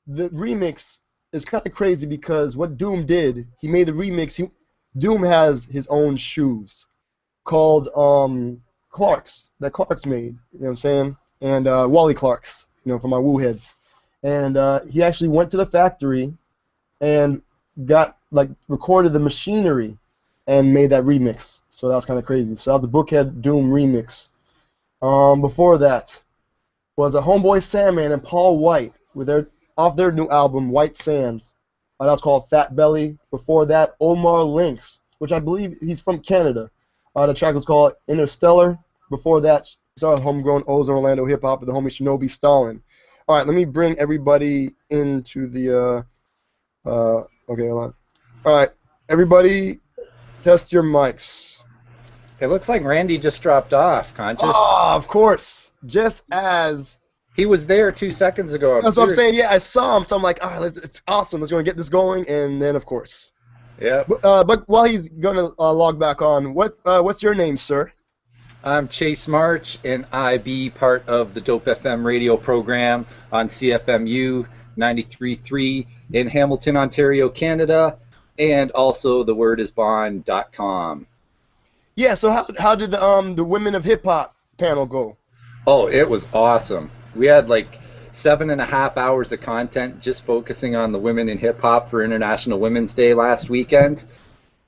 the remix is kind of crazy because what Doom did, he made the remix. Doom has his own shoes called Clarks that Clarks made. You know what I'm saying? And Wally Clarks, for my woo heads. And he actually went to the factory and got recorded the machinery and made that remix. So that was kind of crazy. So that was the Bookhead Doom remix. Before that was a Homeboy Sandman and Paul White with off their new album White Sands. That was called Fat Belly. Before that, Omar Lynx, which I believe he's from Canada. The track was called Interstellar. Before that, we saw Homegrown O's Orlando Hip Hop with the homie Shinobi Stalin. All right, let me bring everybody into the. Okay, hold on. All right, everybody, test your mics. It looks like Randy just dropped off, Conscious. Oh, of course. Just as... He was there 2 seconds ago. That's what I'm saying. Yeah, I saw him, so I'm like, it's awesome. Let's go and get this going, and then, of course. Yeah. But while he's going to log back on, what's your name, sir? I'm Chase March, and I be part of the Dope FM radio program on CFMU 93.3 in Hamilton, Ontario, Canada, and also thewordisbond.com. Yeah, so how did the Women of Hip Hop panel go? Oh, it was awesome. We had like 7.5 hours of content just focusing on the women in hip hop for International Women's Day last weekend,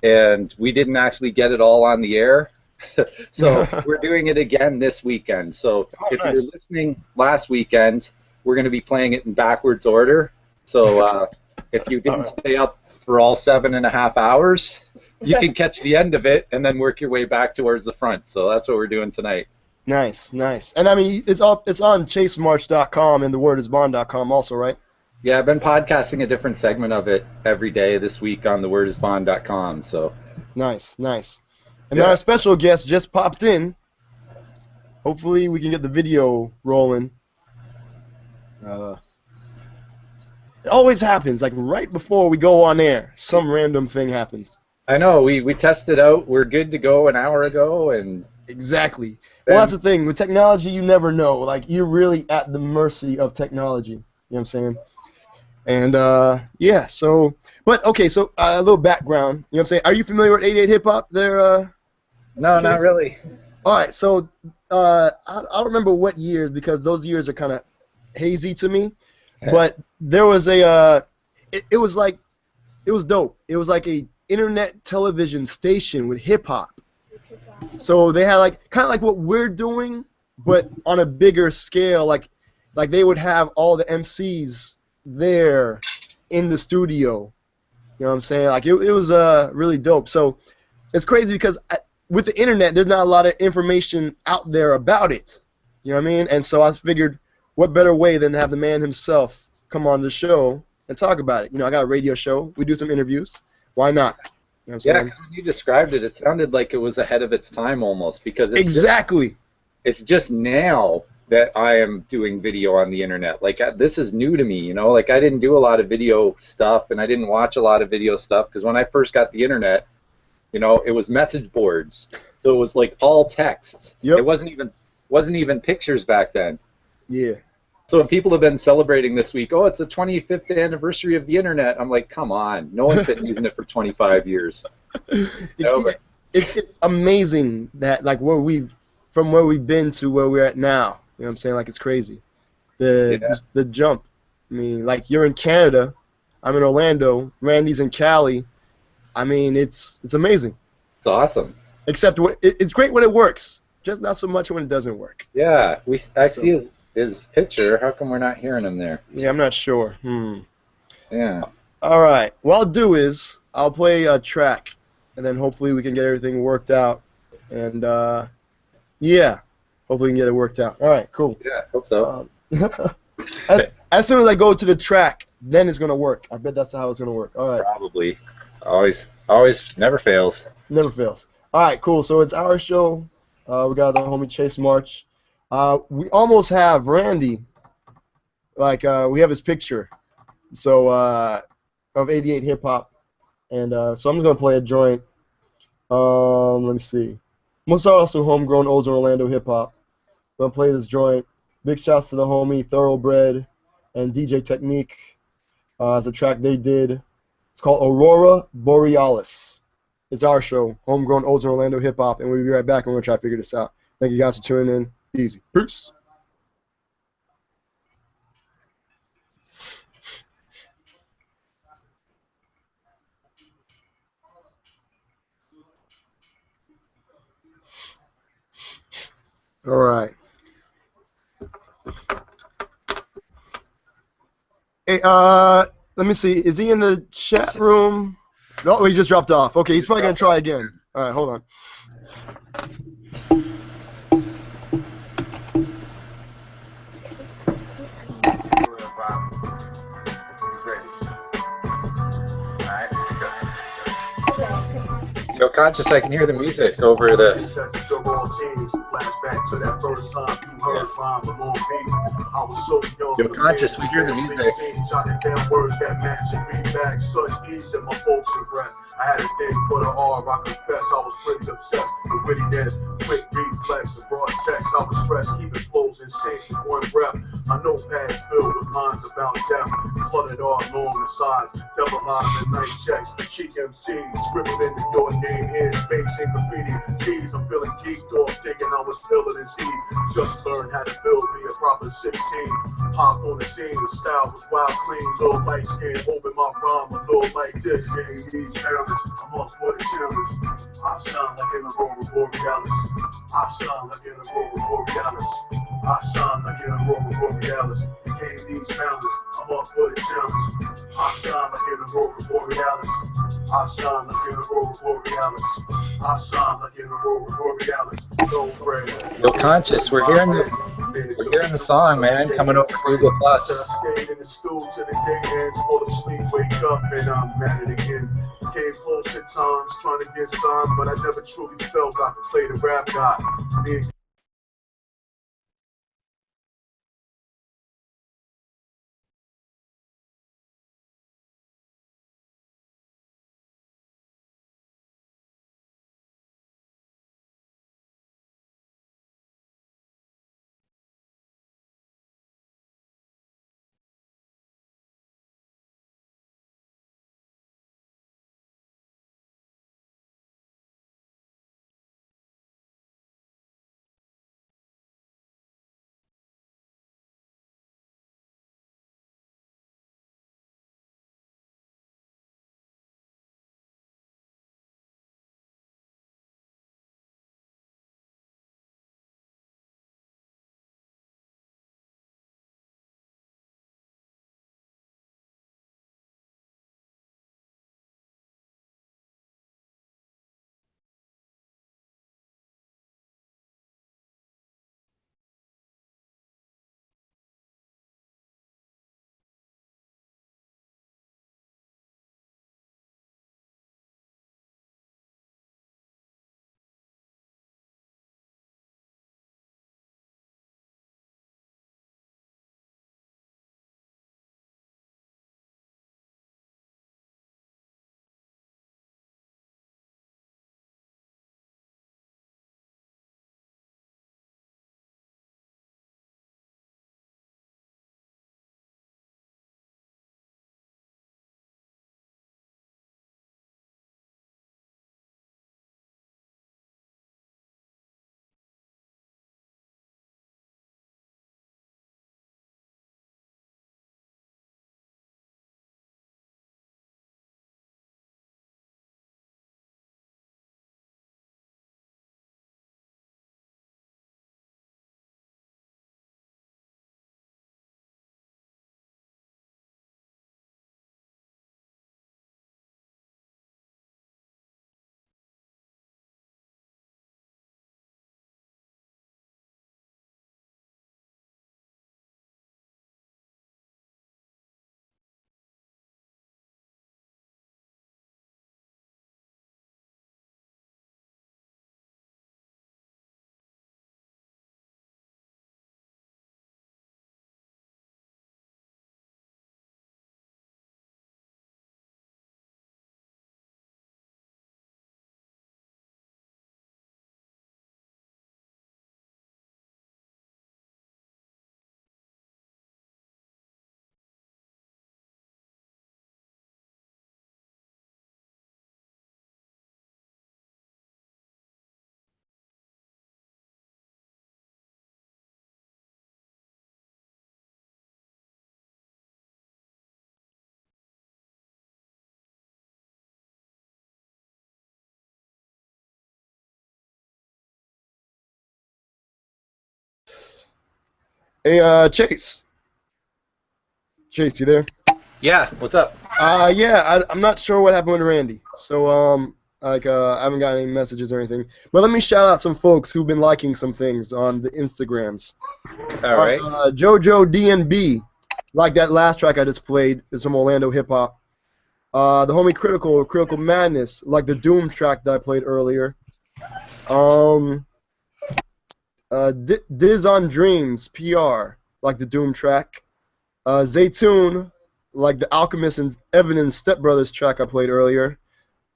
and we didn't actually get it all on the air. So we're doing it again this weekend. So if you're listening last weekend, we're going to be playing it in backwards order. So if you didn't stay up for all 7.5 hours, you can catch the end of it and then work your way back towards the front. So that's what we're doing tonight. Nice, nice. And I mean, it's on chasemarch.com and thewordisbond.com also, right? Yeah, I've been podcasting a different segment of it every day this week on thewordisbond.com. So nice, nice. And then our special guest just popped in. Hopefully we can get the video rolling. It always happens, like right before we go on air, some random thing happens. I know, we tested out, we're good to go an hour ago, and... Exactly. Well, that's the thing. With technology, you never know. Like, you're really at the mercy of technology. You know what I'm saying? And, yeah, so... But, okay, so a little background. You know what I'm saying? Are you familiar with 88 Hip Hop there, No, not really. All right, so I don't remember what year because those years are kind of hazy to me. But there was a... It was like... It was dope. It was like a internet television station with hip-hop. So they had kind of like what we're doing, but on a bigger scale. Like they would have all the MCs there in the studio. You know what I'm saying? Like it was really dope. So it's crazy because with the internet, there's not a lot of information out there about it. You know what I mean? And so I figured, what better way than to have the man himself come on the show and talk about it? You know, I got a radio show. We do some interviews. Why not? You know what I'm saying? When you described it, it sounded like it was ahead of its time almost, because it's just now that I am doing video on the internet. Like, this is new to me, you know? Like, I didn't do a lot of video stuff, and I didn't watch a lot of video stuff, because when I first got the internet, you know, it was message boards. So it was like all texts. Yep. It wasn't even pictures back then. Yeah. So when people have been celebrating this week, oh, it's the 25th anniversary of the internet, I'm like, come on, no one's been using it for 25 years. It's amazing that from where we've been to where we're at now. You know what I'm saying? Like, it's crazy. The jump. I mean, like, you're in Canada, I'm in Orlando, Randy's in Cali. I mean, it's amazing. It's awesome. Except it's great when it works, just not so much when it doesn't work. Yeah, I see his picture. How come we're not hearing him there? Yeah, I'm not sure. Yeah. All right. What I'll do is I'll play a track, and then hopefully we can get everything worked out. And, yeah, hopefully we can get it worked out. All right, cool. Yeah, hope so. As soon as I go to the track, then it's going to work. I bet that's how it's going to work. All right. Probably. Always never fails. Never fails. All right, cool. So it's our show. We got the homie Chase March. We almost have Randy. Like, we have his picture. So, of 88 Hip Hop. And so I'm just going to play a joint. Let me see. Most also homegrown O's Orlando Hip Hop. I'm going to play this joint. Big shouts to the homie Thoroughbred and DJ Technique. It's a track they did. It's called Aurora Borealis. It's our show, Homegrown Ozone Orlando Hip Hop, and we'll be right back and we're going to try to figure this out. Thank you guys for tuning in. Easy. Peace. All right. Hey, let me see. Is he in the chat room? No, he just dropped off. Okay, he's probably going to try again. All right, hold on. Yo, Conscious, I can hear the music over the. Yo, Conscious, we hear the music. I had a thing for the R, I confess I was pretty obsessed with wittiness, quick reflex, and broad text. I was stressed, keeping flows insane in one breath. My notepad's filled with lines about death, cluttered all along the sides, double lines and night checks, cheek MCs, scribbled into your name here, space and graffiti. Keys, I'm feeling geeked off, thinking I was feeling in seed. Just learned how to build me a proper 16. Popped on the scene, the style was wild, clean, little light skin, hoping my rhyme a little like this. Game these challenge, I'm up for the challenge. I shine like in a roar of borealis. I shine like in a roar of borealis. I shine like in a roar of borealis. Game these challenge, I'm up for the challenge. I shine like in a roar of borealis. I shine like in a roar of borealis. I shine like in a roar of borealis. No bread. Yo, Conscious, we're hearing the song, man, coming over Google Plus. I stayed in the stool till the day ends, fall asleep, wake up, and I'm at it again. Came close at times, trying to get signed, but I never truly felt I could play the rap guy. Me and Hey, Chase. Chase, you there? Yeah, what's up? Yeah, I'm not sure what happened with Randy. So, I haven't got any messages or anything. But let me shout out some folks who've been liking some things on the Instagrams. All right. JoJo DNB, like that last track I just played, is from Orlando Hip Hop. The homie Critical Madness, like the Doom track that I played earlier. Diz on Dreams, PR, like the Doom track. Zaytoon, like the Alchemist and Evan Step Brothers track I played earlier.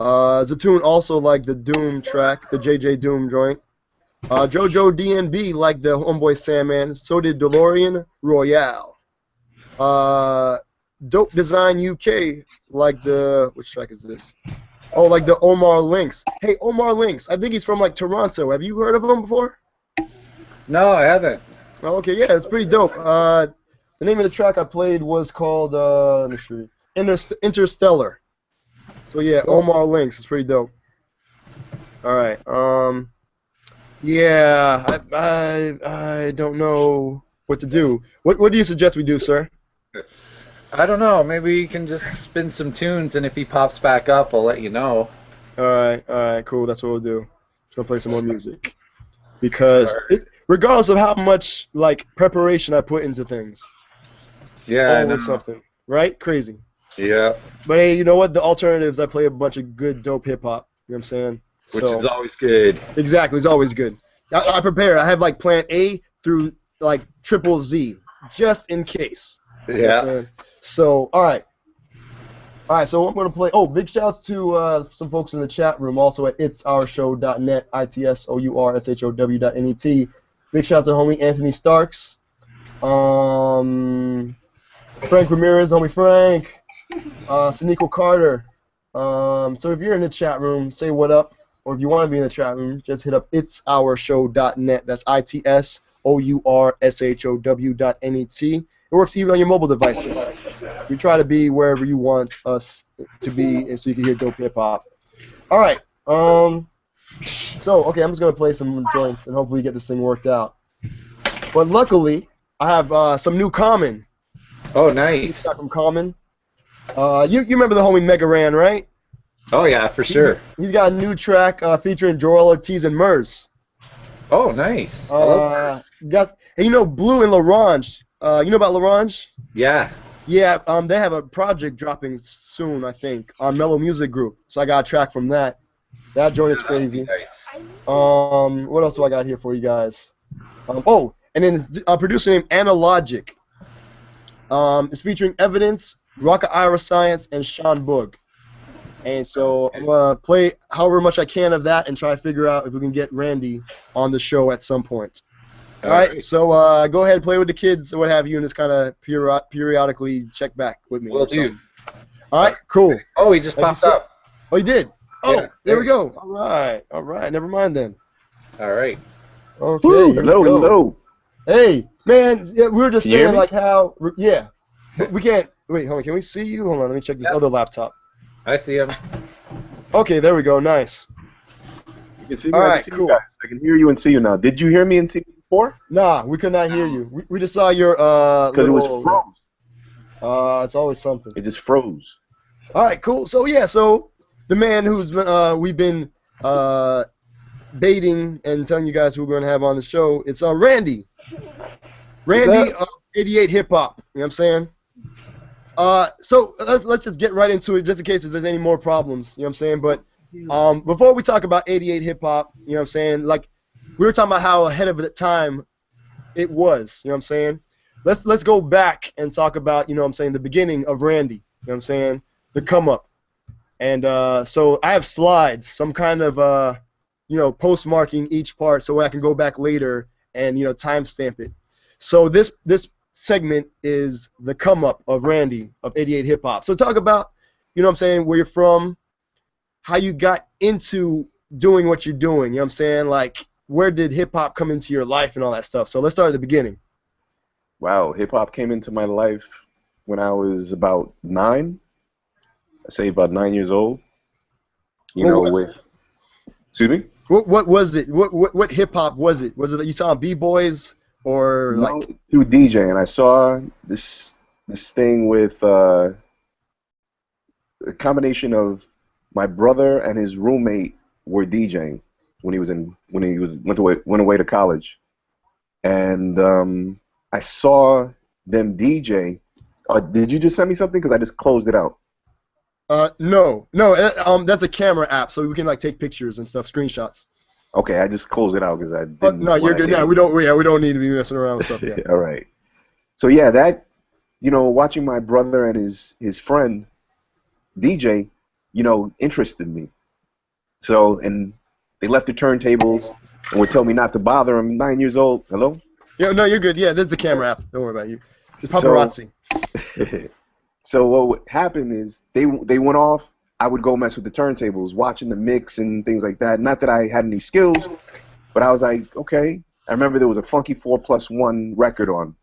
Zaytoon also like the Doom track, the JJ Doom joint. JoJo DNB like the Homeboy Sandman. So did DeLorean Royale. Dope Design UK like the, which track is this? Oh, like the Omar Lynx. Hey, Omar Lynx. I think he's from like Toronto. Have you heard of him before? No, I haven't. Oh, okay, yeah, it's pretty dope. The name of the track I played was called let me see, Interstellar. So yeah, Cool. Omar Lynx is pretty dope. All right. Yeah, I don't know what to do. What do you suggest we do, sir? I don't know. Maybe you can just spin some tunes, and if he pops back up, I'll let you know. All right, cool. That's what we'll do. Just gonna play some more music because regardless of how much like preparation I put into things, Yeah, I know. always something, right? Crazy. Yeah, But hey, you know what? The alternatives, I play a bunch of good, dope hip hop. You know what I'm saying? which is always good. Exactly, it's always good. I prepare. I have like plan A through like triple Z, just in case. You know what I'm Yeah. saying? So, all right. So I'm gonna play. Oh, big shouts to some folks in the chat room, also at itsourshow.net, itsourshow.net. Big shout to homie Anthony Starks, Frank Ramirez, homie Frank, Sneeko Carter. So if you're in the chat room, say what up, or if you want to be in the chat room, just hit up itsourshow.net. That's itsourshow.net. It works even on your mobile devices. We try to be wherever you want us to be, and so you can hear dope hip hop. All right. So okay, I'm just gonna play some joints and hopefully get this thing worked out. But luckily, I have some new Common. Oh, nice. From Common. You remember the homie Mega Ran, right? Oh, yeah, for sure. He's got a new track featuring Joel Ortiz and Murs. Oh, nice. I love that. Hey, you know Blue and LaRange. You know about LaRange? Yeah. Yeah, they have a project dropping soon, I think, on Mellow Music Group. So I got a track from that. That joint is crazy. Nice. What else do I got here for you guys? Oh, and then a producer named Analogic. It's featuring Evidence, Rocka Ira Science, and Sean Boog. And so I'm going to play however much I can of that and try to figure out if we can get Randy on the show at some point. All right, so go ahead and play with the kids or what have you, and just kind of periodically check back with me. Will do. All right, cool. Oh, he just popped up. Oh, he did? Oh, Yeah, there we go. All right. Never mind then. All right. Okay. Woo, here we hello, go. hello. Hey, man, we were just Can you hear saying me? like how, yeah. We can't, wait, hold on, can we see you? Hold on, let me check this other laptop. I see him. Okay, there we go, nice. You can see me. All I right, can see cool. you guys. I can hear you and see you now. Did you hear me and see me before? Nah, we could not hear you. We just saw your, Because it was little- froze. it's always something. It just froze. All right, cool. So yeah, so the man who's been we've been baiting and telling you guys who we're gonna have on the show, it's Randy. Randy, 88 Hip Hop. You know what I'm saying? So let's just get right into it, just in case if there's any more problems. You know what I'm saying? But before we talk about 88 Hip Hop, you know what I'm saying? Like we were talking about how ahead of the time it was. You know what I'm saying? Let's go back and talk about, you know what I'm saying, the beginning of Randy. You know what I'm saying? The come up. And so I have slides, some kind of postmarking each part so I can go back later and timestamp it. So this segment is the come up of Randy of 88 Hip Hop. So talk about, you know what I'm saying, where you're from, how you got into doing what you're doing. You know what I'm saying? Like where did hip hop come into your life and all that stuff. So let's start at the beginning. Wow, hip hop came into my life when I was about 9. I say about 9 years old. Excuse me? What was it? What hip hop was it? Was it that you saw B-boys or No, like? through DJ, and I saw this thing with a combination of my brother and his roommate were DJing when he was went away to college, and I saw them DJ. Did you just send me something? Because I just closed it out. No, no. That's a camera app, so we can like take pictures and stuff, screenshots. Okay, I just closed it out because I didn't No, you're want to good. hit No, it. we don't. Yeah, we don't need to be messing around with stuff yet. All right. So yeah, that watching my brother and his friend DJ, interested me. So and they left the turntables and would tell me not to bother. I'm 9 years old. Hello. Yeah, no, you're good. Yeah, this is the camera app. Don't worry about it. It's So paparazzi. so what would happen is they went off. I would go mess with the turntables, watching the mix and things like that. Not that I had any skills, but I was like, okay. I remember there was a Funky 4+1 record on.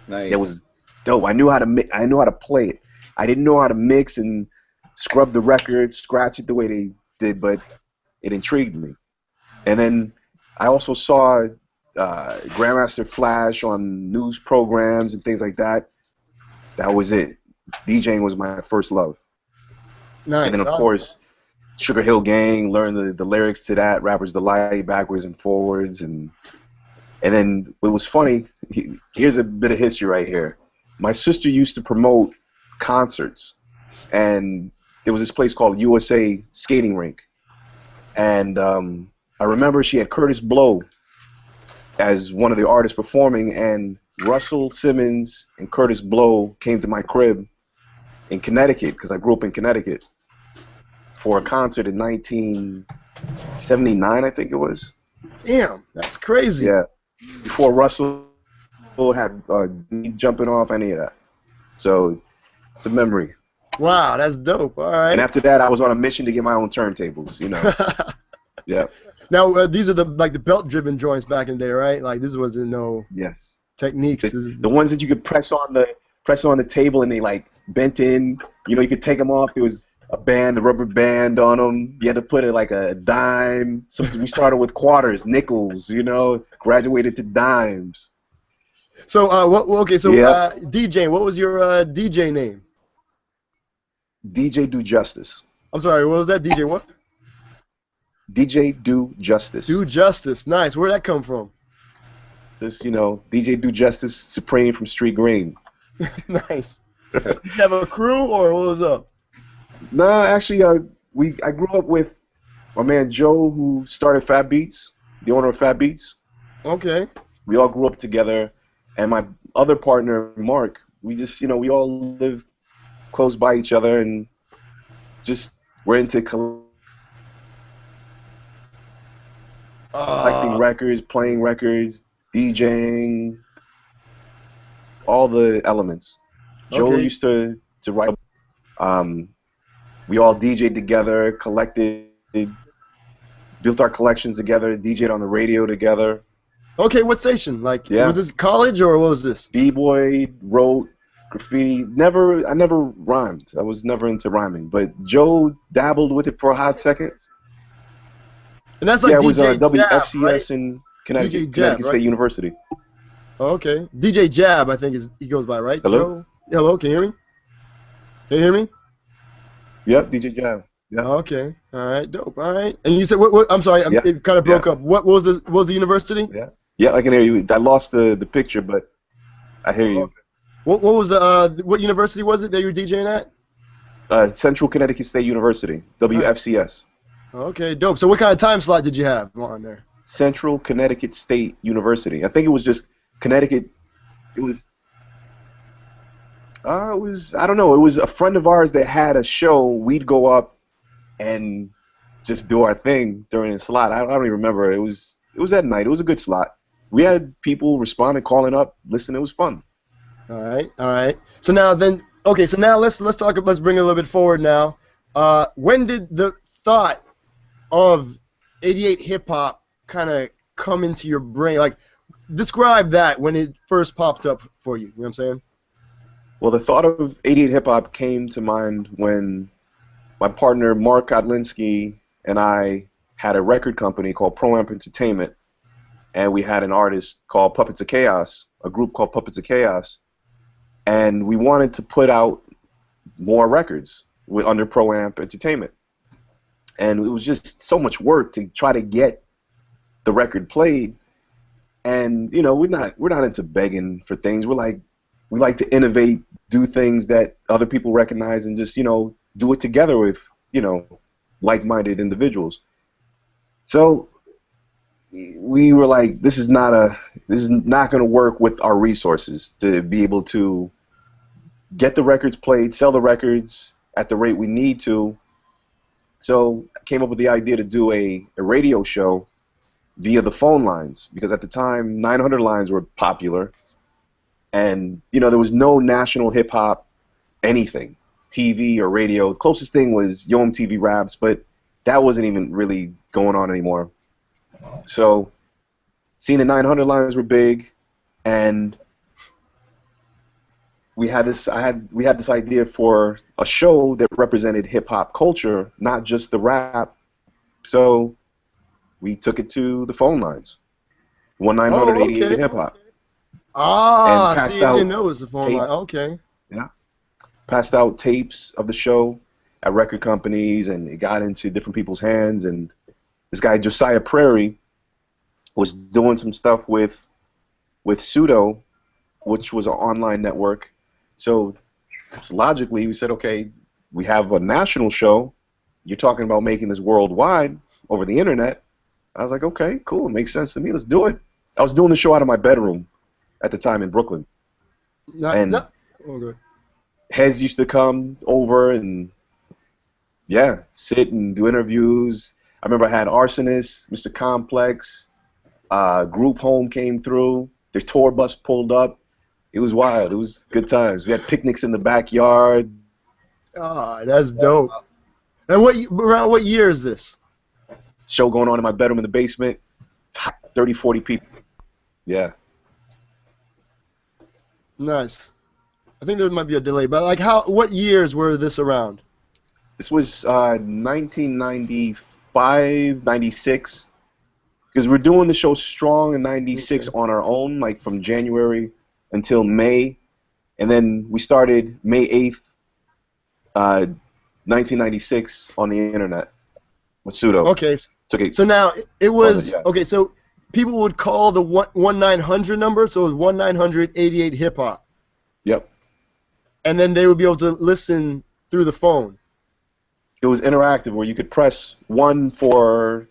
Nice. It was dope. I knew how to I knew how to play it. I didn't know how to mix and scrub the record, scratch it the way they did, but it intrigued me. And then I also saw Grandmaster Flash on news programs and things like that. That was it. DJing was my first love. Nice. And then, of Awesome. course, Sugar Hill Gang, learned the lyrics to that, Rapper's Delight, backwards and forwards. And then it was funny. Here's a bit of history right here. My sister used to promote concerts, and there was this place called USA Skating Rink. And I remember she had Curtis Blow as one of the artists performing, and Russell Simmons and Curtis Blow came to my crib in Connecticut, because I grew up in Connecticut, for a concert in 1979, I think it was. Damn, that's crazy. Yeah, before Russell had jumping off any of that. So it's a memory. Wow, that's dope. All right. And after that, I was on a mission to get my own turntables. Yeah. Now these are the belt driven joints back in the day, right? Like this wasn't no Yes. techniques. The ones that you could press on the table and they like bent in. You could take them off. There was a rubber band on them. You had to put it like a dime. We started with quarters, nickels. Graduated to dimes. So okay, so Yeah. DJ, what was your DJ name? DJ Do Justice. I'm sorry, what was that? DJ what? DJ Do Justice. Do Justice. Nice. Where'd that come from? Just DJ Do Justice Supreme from Street Green. Nice. Did you have a crew or what was up? No, actually, I grew up with my man Joe, who started Fat Beats, the owner of Fat Beats. Okay. We all grew up together, and my other partner Mark, we just we all lived close by each other, and just we're into collecting records, playing records, DJing, all the elements. Joe Okay. used to write. We all DJ'd together, collected, built our collections together, DJ'd on the radio together. Okay, what station? Like, Yeah. was this college or what was this? B-boy, wrote, graffiti. I never rhymed. I was never into rhyming. But Joe dabbled with it for a hot second. And that's like Yeah, it was DJ WFCS Jab, right? in Connecticut, DJ Jab, Connecticut right? State University. Okay. DJ Jab, I think he goes by, right? Hello? Joe? Yeah, hello, can you hear me? Can you hear me? Yep, DJ Jab. Yeah. Okay. All right, dope. All right. And you said what I'm sorry, Yeah. it kind of broke up. What was the university? Yeah. Yeah, I can hear you. I lost the picture, but I hear you. What was the what university was it that you were DJing at? Central Connecticut State University, WFCS. Okay, dope. So what kind of time slot did you have on there? Central Connecticut State University. I think it was just Connecticut. It was I don't know. It was a friend of ours that had a show. We'd go up and just do our thing during the slot. I don't even remember. It was at night. It was a good slot. We had people responding, calling up, listening. It was fun. All right, all right. So now then, okay. So now let's talk. Let's bring it a little bit forward now. When did the thought of 88 hip hop kind of come into your brain? Like, describe that when it first popped up for you. You know what I'm saying? Well, the thought of 88 hip hop came to mind when my partner Mark Godlinski and I had a record company called Pro Amp Entertainment, and we had an artist called Puppets of Chaos, a group called Puppets of Chaos, and we wanted to put out more records under Pro Amp Entertainment. And it was just so much work to try to get the record played. And you know, we're not into begging for things. We like to innovate, do things that other people recognize, and just, you know, do it together with, you know, like-minded individuals. So we were like, this is not going to work with our resources to be able to get the records played, sell the records at the rate we need to. So I came up with the idea to do a radio show via the phone lines, because at the time 900 lines were popular, and you know, there was no national hip hop anything, TV or radio. The closest thing was Yo MTV Raps, but that wasn't even really going on anymore. So seeing the 900 lines were big, and we had this idea for a show that represented hip hop culture, not just the rap. So we took it to the phone lines, Oh, 1-900-88 okay. hip hop, and Ah, passed see, I out didn't know it was the phone tape. line. Okay. Yeah, passed out tapes of the show at record companies, and it got into different people's hands. And this guy Josiah Prairie was doing some stuff with Pseudo, which was an online network. So logically, we said, okay, we have a national show. You're talking about making this worldwide over the internet. I was like, okay, cool. It makes sense to me. Let's do it. I was doing the show out of my bedroom at the time in Brooklyn. And Oh, good. heads used to come over and, yeah, sit and do interviews. I remember I had Arsonist, Mr. Complex, Group Home came through. Their tour bus pulled up. It was wild. It was good times. We had picnics in the backyard. Ah, that's dope. And around what year is this? Show going on in my bedroom in the basement. 30, 40 people. Yeah. Nice. I think there might be a delay, but like, what years were this around? This was 1995, 96. Because we're doing the show strong in 96 on our own, like from January until May. And then we started May 8th, 1996 on the internet with Pseudo. Okay. So now it was, yeah. okay, so people would call the 1-900 number, so it was 1-900-88 hip hop. Yep. And then they would be able to listen through the phone. It was interactive, where you could press 1 for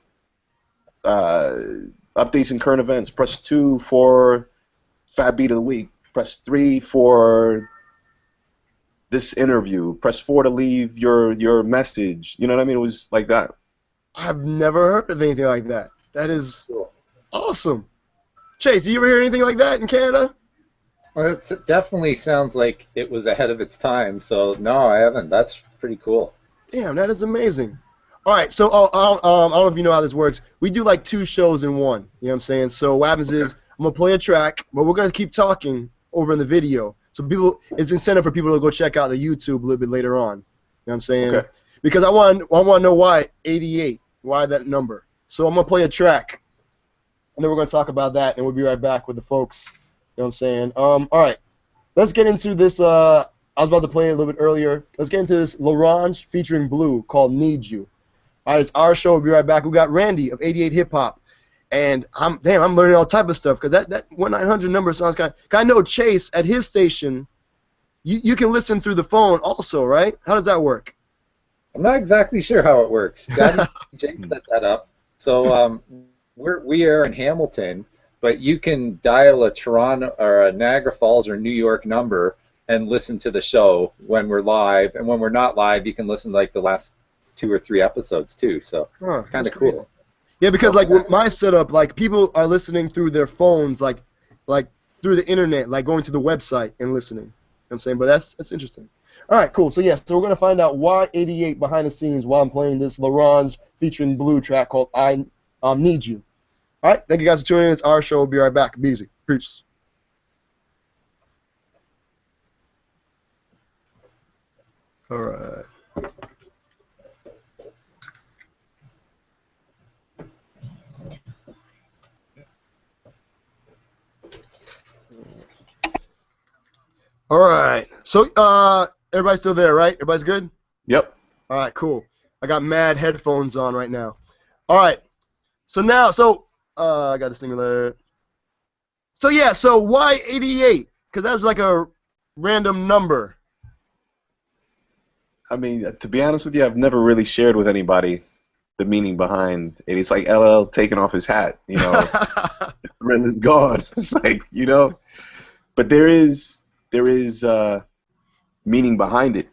updates and current events, press 2 for Fat Beat of the Week, press 3 for this interview, press 4 to leave your message. You know what I mean? It was like that. I've never heard of anything like that. That is awesome. Chase, you ever hear anything like that in Canada? Well, it definitely sounds like it was ahead of its time. So no, I haven't. That's pretty cool. Damn, that is amazing. All right, so I don't know if you know how this works. We do like 2 shows in one. You know what I'm saying? So what happens is I'm gonna play a track, but we're gonna keep talking over in the video. So it's incentive for people to go check out the YouTube a little bit later on. You know what I'm saying? Okay. Because I want to know why 88, why that number. So I'm gonna play a track, and then we're gonna talk about that, and we'll be right back with the folks. You know what I'm saying? All right, let's get into this. I was about to play it a little bit earlier. Let's get into this Larange featuring Blue called "Need You." All right, it's our show. We'll be right back. We got Randy of 88 Hip Hop, and I'm learning all type of stuff, because that 1-900 number sounds kind of. I know Chase at his station, you can listen through the phone also, right? How does that work? I'm not exactly sure how it works. Daddy Jake set that up. So we are in Hamilton, but you can dial a Toronto or a Niagara Falls or New York number and listen to the show when we're live, and when we're not live, you can listen to like the last 2 or 3 episodes too. So it's kind of cool. Yeah, because like with my setup, like people are listening through their phones, like through the internet, like going to the website and listening. You know what I'm saying? But that's interesting. All right, cool. So yes, so we're gonna find out why 88 behind the scenes while I'm playing this Larange featuring Blue track called "I Need You." All right, thank you guys for tuning in. It's our show. We'll be right back. Be easy. Peace. All right. All right. So, everybody's still there, right? Everybody's good? Yep. All right, cool. I got mad headphones on right now. All right. So I got this thing there. So yeah, so why 88? Because that was like a random number. I mean, to be honest with you, I've never really shared with anybody the meaning behind it. It's like LL taking off his hat, you know. Ren is gone. It's like, you know. But there is meaning behind it.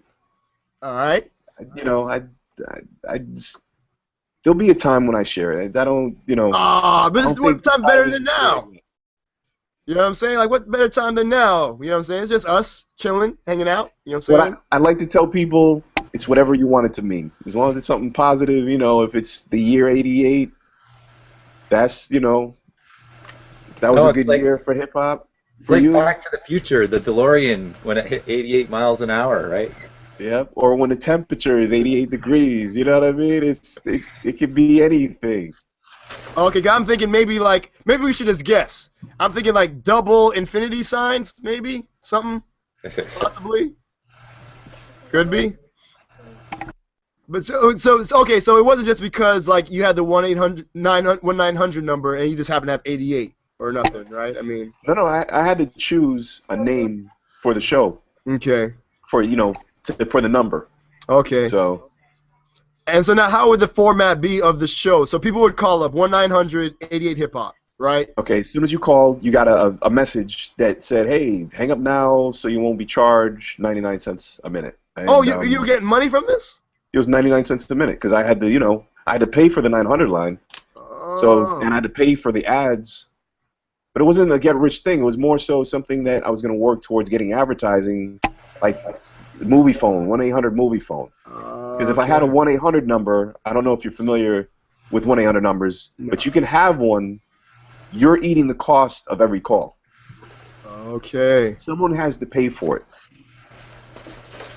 All right. You know, I just, there'll be a time when I share it. I don't, you know. Ah, but I this don't is what think time I better was than now. sharing it. You know what I'm saying? Like, what better time than now? You know what I'm saying? It's just us chilling, hanging out. You know what I'm What saying? I like to tell people, it's whatever you want it to mean. As long as it's something positive, you know, if it's the year 88, that's, you know, that was No, a it's good like year for hip hop. it's For like you, Back to the Future, the DeLorean when it hit 88 miles an hour, right? yeah. Or when the temperature is 88 degrees, you know what I mean? It could be anything. Okay, I'm thinking maybe we should just guess. I'm thinking like double infinity signs, maybe something, possibly. Could be. But okay, so it wasn't just because like you had the 1-800-900 number and you just happened to have 88 or nothing, right? I mean, No, I had to choose a name for the show, okay, for, you know, for the number. okay. So, And so now, how would the format be of the show? So people would call up 1-900-88 hip hop, right? okay, as soon as you called, you got a message that said, "Hey, hang up now so you won't be charged 99 cents a minute." Oh, And you were getting money from this? it was 99 cents a minute because I had to, you know, I had to pay for the 900 line. So, and I Oh, had to pay for the ads. But it wasn't a get rich thing. It was more so something that I was going to work towards getting advertising, like movie phone, 1-800 movie phone. Because if I had a okay. 1-800 number, I don't know if you're familiar with 1-800 numbers, No. but you can have one. You're eating the cost of every call. Okay. Someone has to pay for it.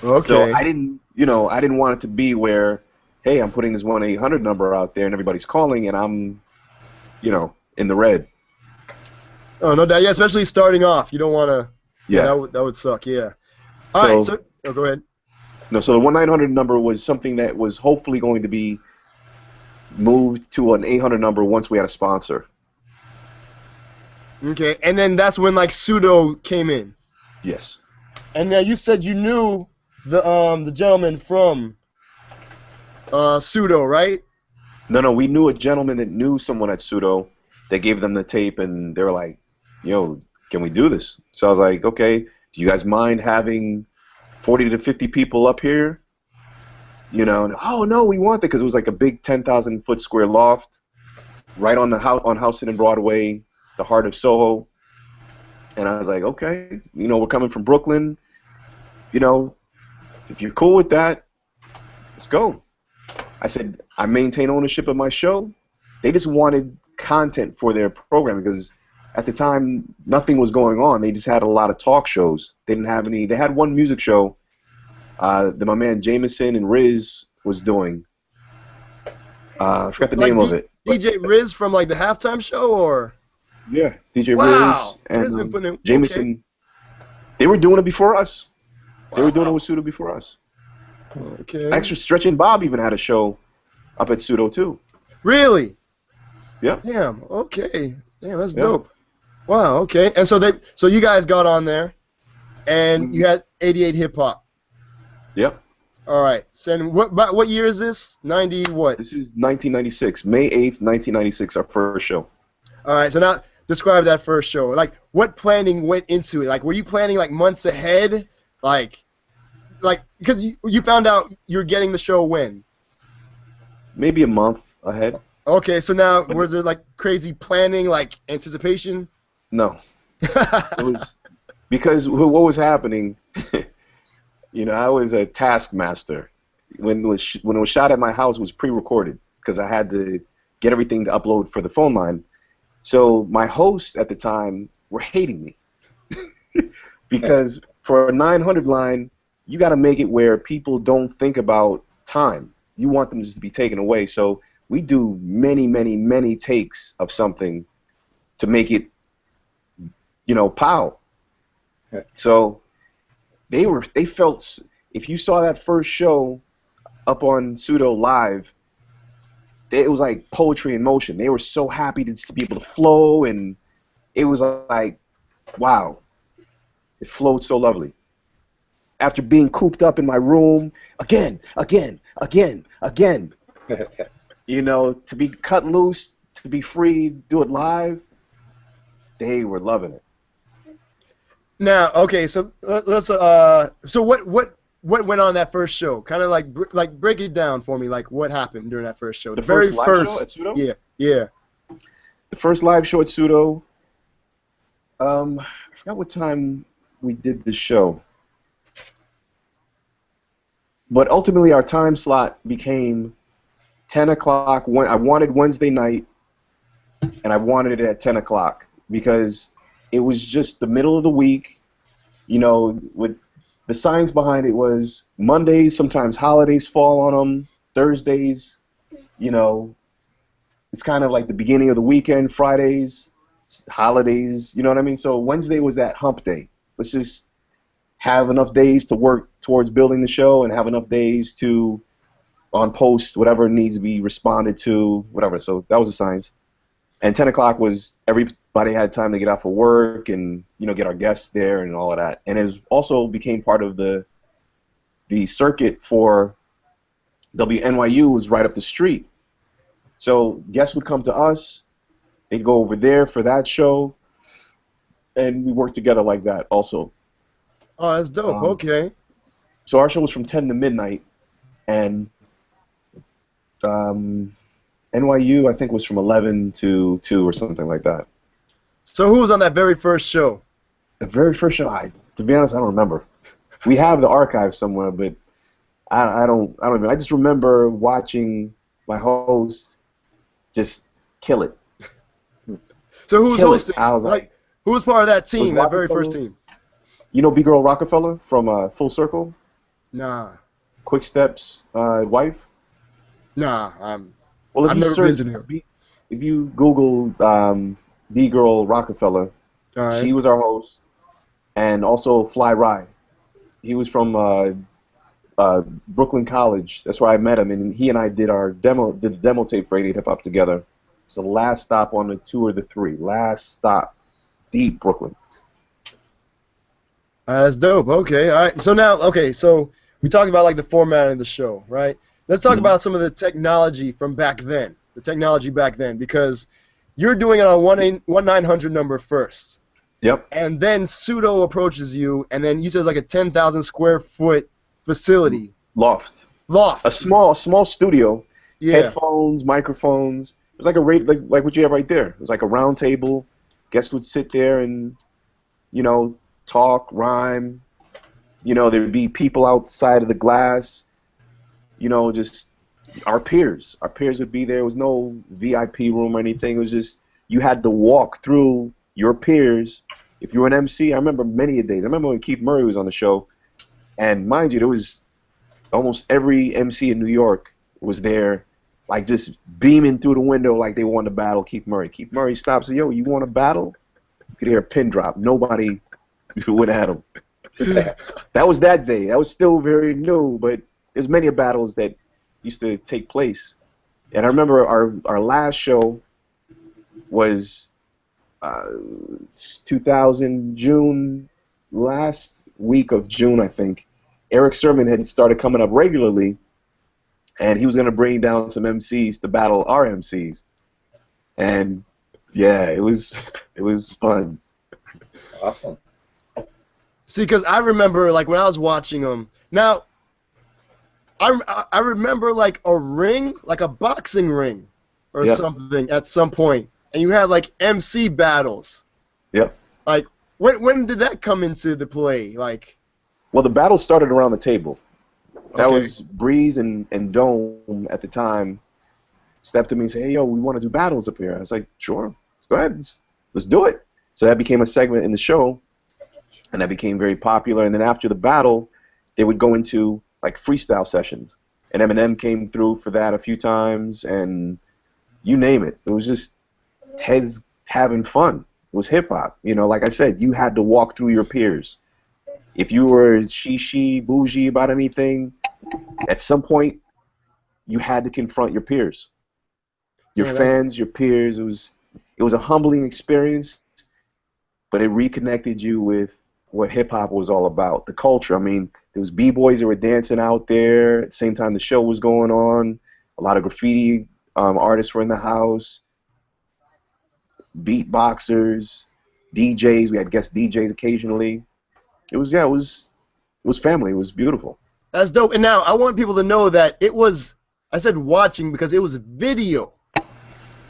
So Okay. I didn't, you know, I didn't want it to be where, hey, I'm putting this 1-800 number out there and everybody's calling and I'm, you know, in the red. Oh, no doubt. Yeah, especially starting off. You don't want to. Yeah, Yeah. that would suck. Yeah. All right. So So, go ahead. no, so the 1-900 number was something that was hopefully going to be moved to an 800 number once we had a sponsor. Okay, and then that's when like Pseudo came in. Yes. And now you said you knew the gentleman from Pseudo, right? No, we knew a gentleman that knew someone at Pseudo that gave them the tape, and they were like, "Yo, can we do this?" So I was like, "Okay, do you guys mind having 40 to 50 people up here?" You know, and, oh no, we want that because it was like a big 10,000 foot square loft right on the house on Houston and Broadway, the heart of Soho. And I was like, okay, you know, we're coming from Brooklyn. You know, if you're cool with that, let's go. I said, I maintain ownership of my show. They just wanted content for their programming because at the time nothing was going on. They just had a lot of talk shows. They didn't have any. They had one music show that my man Jameson and Riz was doing. I forgot the Like name of it. DJ Riz from like the halftime show, or Yeah, DJ wow, Riz Riz and been putting in. Jameson. Okay. They were doing it before us. They were doing it Wow. with Pseudo before us. Okay. Actually, Stretch and Bob even had a show up at Pseudo too. Really? Yep. Damn. Okay. Damn, that's Yeah. dope. Wow. Okay. And so you guys got on there, and you had 88 hip hop. Yep. All right. So and what year is this? 90 what? This is 1996, May 8th, 1996, our first show. All right. So now describe that first show. Like, what planning went into it? Like, were you planning like months ahead? Like because you found out you're getting the show when? Maybe a month ahead. Okay. So now was there like crazy planning, like anticipation? No. It was because what was happening, you know, I was a taskmaster. When it was shot at my house, it was pre-recorded because I had to get everything to upload for the phone line. So my hosts at the time were hating me because for a 900 line, you got to make it where people don't think about time. You want them just to be taken away. So we do many, many, many takes of something to make it pow. So they felt, if you saw that first show up on Pseudo Live, it was like poetry in motion. They were so happy to be able to flow, and it was like, wow, it flowed so lovely. After being cooped up in my room again, to be cut loose, to be free, do it live, they were loving it. Now, okay, so let's so what went on that first show? Kind of like break it down for me, like what happened during that first show. The very first live first show at Pseudo? Yeah. The first live show at Pseudo, I forgot what time we did the show. But ultimately our time slot became 10 o'clock. I wanted Wednesday night, and I wanted it at 10 o'clock because it was just the middle of the week. With the science behind it was Mondays, sometimes holidays fall on them. Thursdays, it's kind of like the beginning of the weekend. Fridays, holidays, you know what I mean? So Wednesday was that hump day. Let's just have enough days to work towards building the show and have enough days to on post whatever needs to be responded to, whatever. So that was the science. And 10 o'clock was everybody had time to get out for work and get our guests there and all of that. And it also became part of the circuit for WNYU was right up the street. So guests would come to us, they'd go over there for that show, and we worked together like that also. Oh, that's dope. Okay. So our show was from 10 to midnight, and NYU, I think, was from 11 to 2 or something like that. So who was on that very first show? The very first show, to be honest, I don't remember. We have the archive somewhere, but I don't even. I just remember watching my host just kill it. So who was hosting? I was like, who was part of that team, that very first team? B-Girl Rockefeller from Full Circle? Nah. Quick Step's wife? Nah, well, I've never been to New York. If you Google B-Girl Rockefeller, she was our host, and also Fly Rye. He was from Brooklyn College. That's where I met him, and he and I did the demo tape for 88 Hip Hop together. It was the last stop on the 2 or the 3. Last stop, deep Brooklyn. That's dope. Okay, all right. So now, so we talked about like the format of the show, right? Let's talk about some of the technology from back then. The technology back then, because you're doing it on 1-900 number first. Yep. And then Pseudo approaches you, and then you said like a 10,000 square foot facility. Loft. A small studio. Yeah. Headphones, microphones. It was like like what you have right there. It was like a round table. Guests would sit there and, talk, rhyme. There'd be people outside of the glass. Just our peers. Our peers would be there. There was no VIP room or anything. It was just you had to walk through your peers. If you were an MC, I remember many days. I remember when Keith Murray was on the show, and mind you, there was almost every MC in New York was there, like just beaming through the window like they wanted to battle Keith Murray. Keith Murray stops and, yo, you want to battle? You could hear a pin drop. Nobody went at him. That was that day. That was still very new, but there's many battles that used to take place. And I remember our last show was 2000 June, last week of June, I think. Eric Sermon had started coming up regularly, and he was going to bring down some MCs to battle our MCs. And yeah, it was fun. Awesome. See, because I remember like when I was watching them. Now, I remember like a ring, like a boxing ring, or something at some point, and you had like MC battles. Yep. Like when did that come into the play? Like. Well, the battle started around the table. That Okay. was Breeze and Dome at the time stepped to me and said, hey, yo, we want to do battles up here. I was like, sure, go ahead, let's do it. So that became a segment in the show, and that became very popular. And then after the battle, they would go into like freestyle sessions. And Eminem came through for that a few times, and you name it. It was just heads having fun. was hip hop. You know, like I said, you had to walk through your peers. If you were bougie about anything, at some point you had to confront your peers, your Yeah, that's fans, your peers. It was a humbling experience, but it reconnected you with what hip hop was all about, the culture. I mean, there was b-boys that were dancing out there at the same time the show was going on. A lot of graffiti artists were in the house, beatboxers, DJs. We had guest DJs occasionally. It was family. It was beautiful. that's dope. And now I want people to know that it was. I said watching because it was video.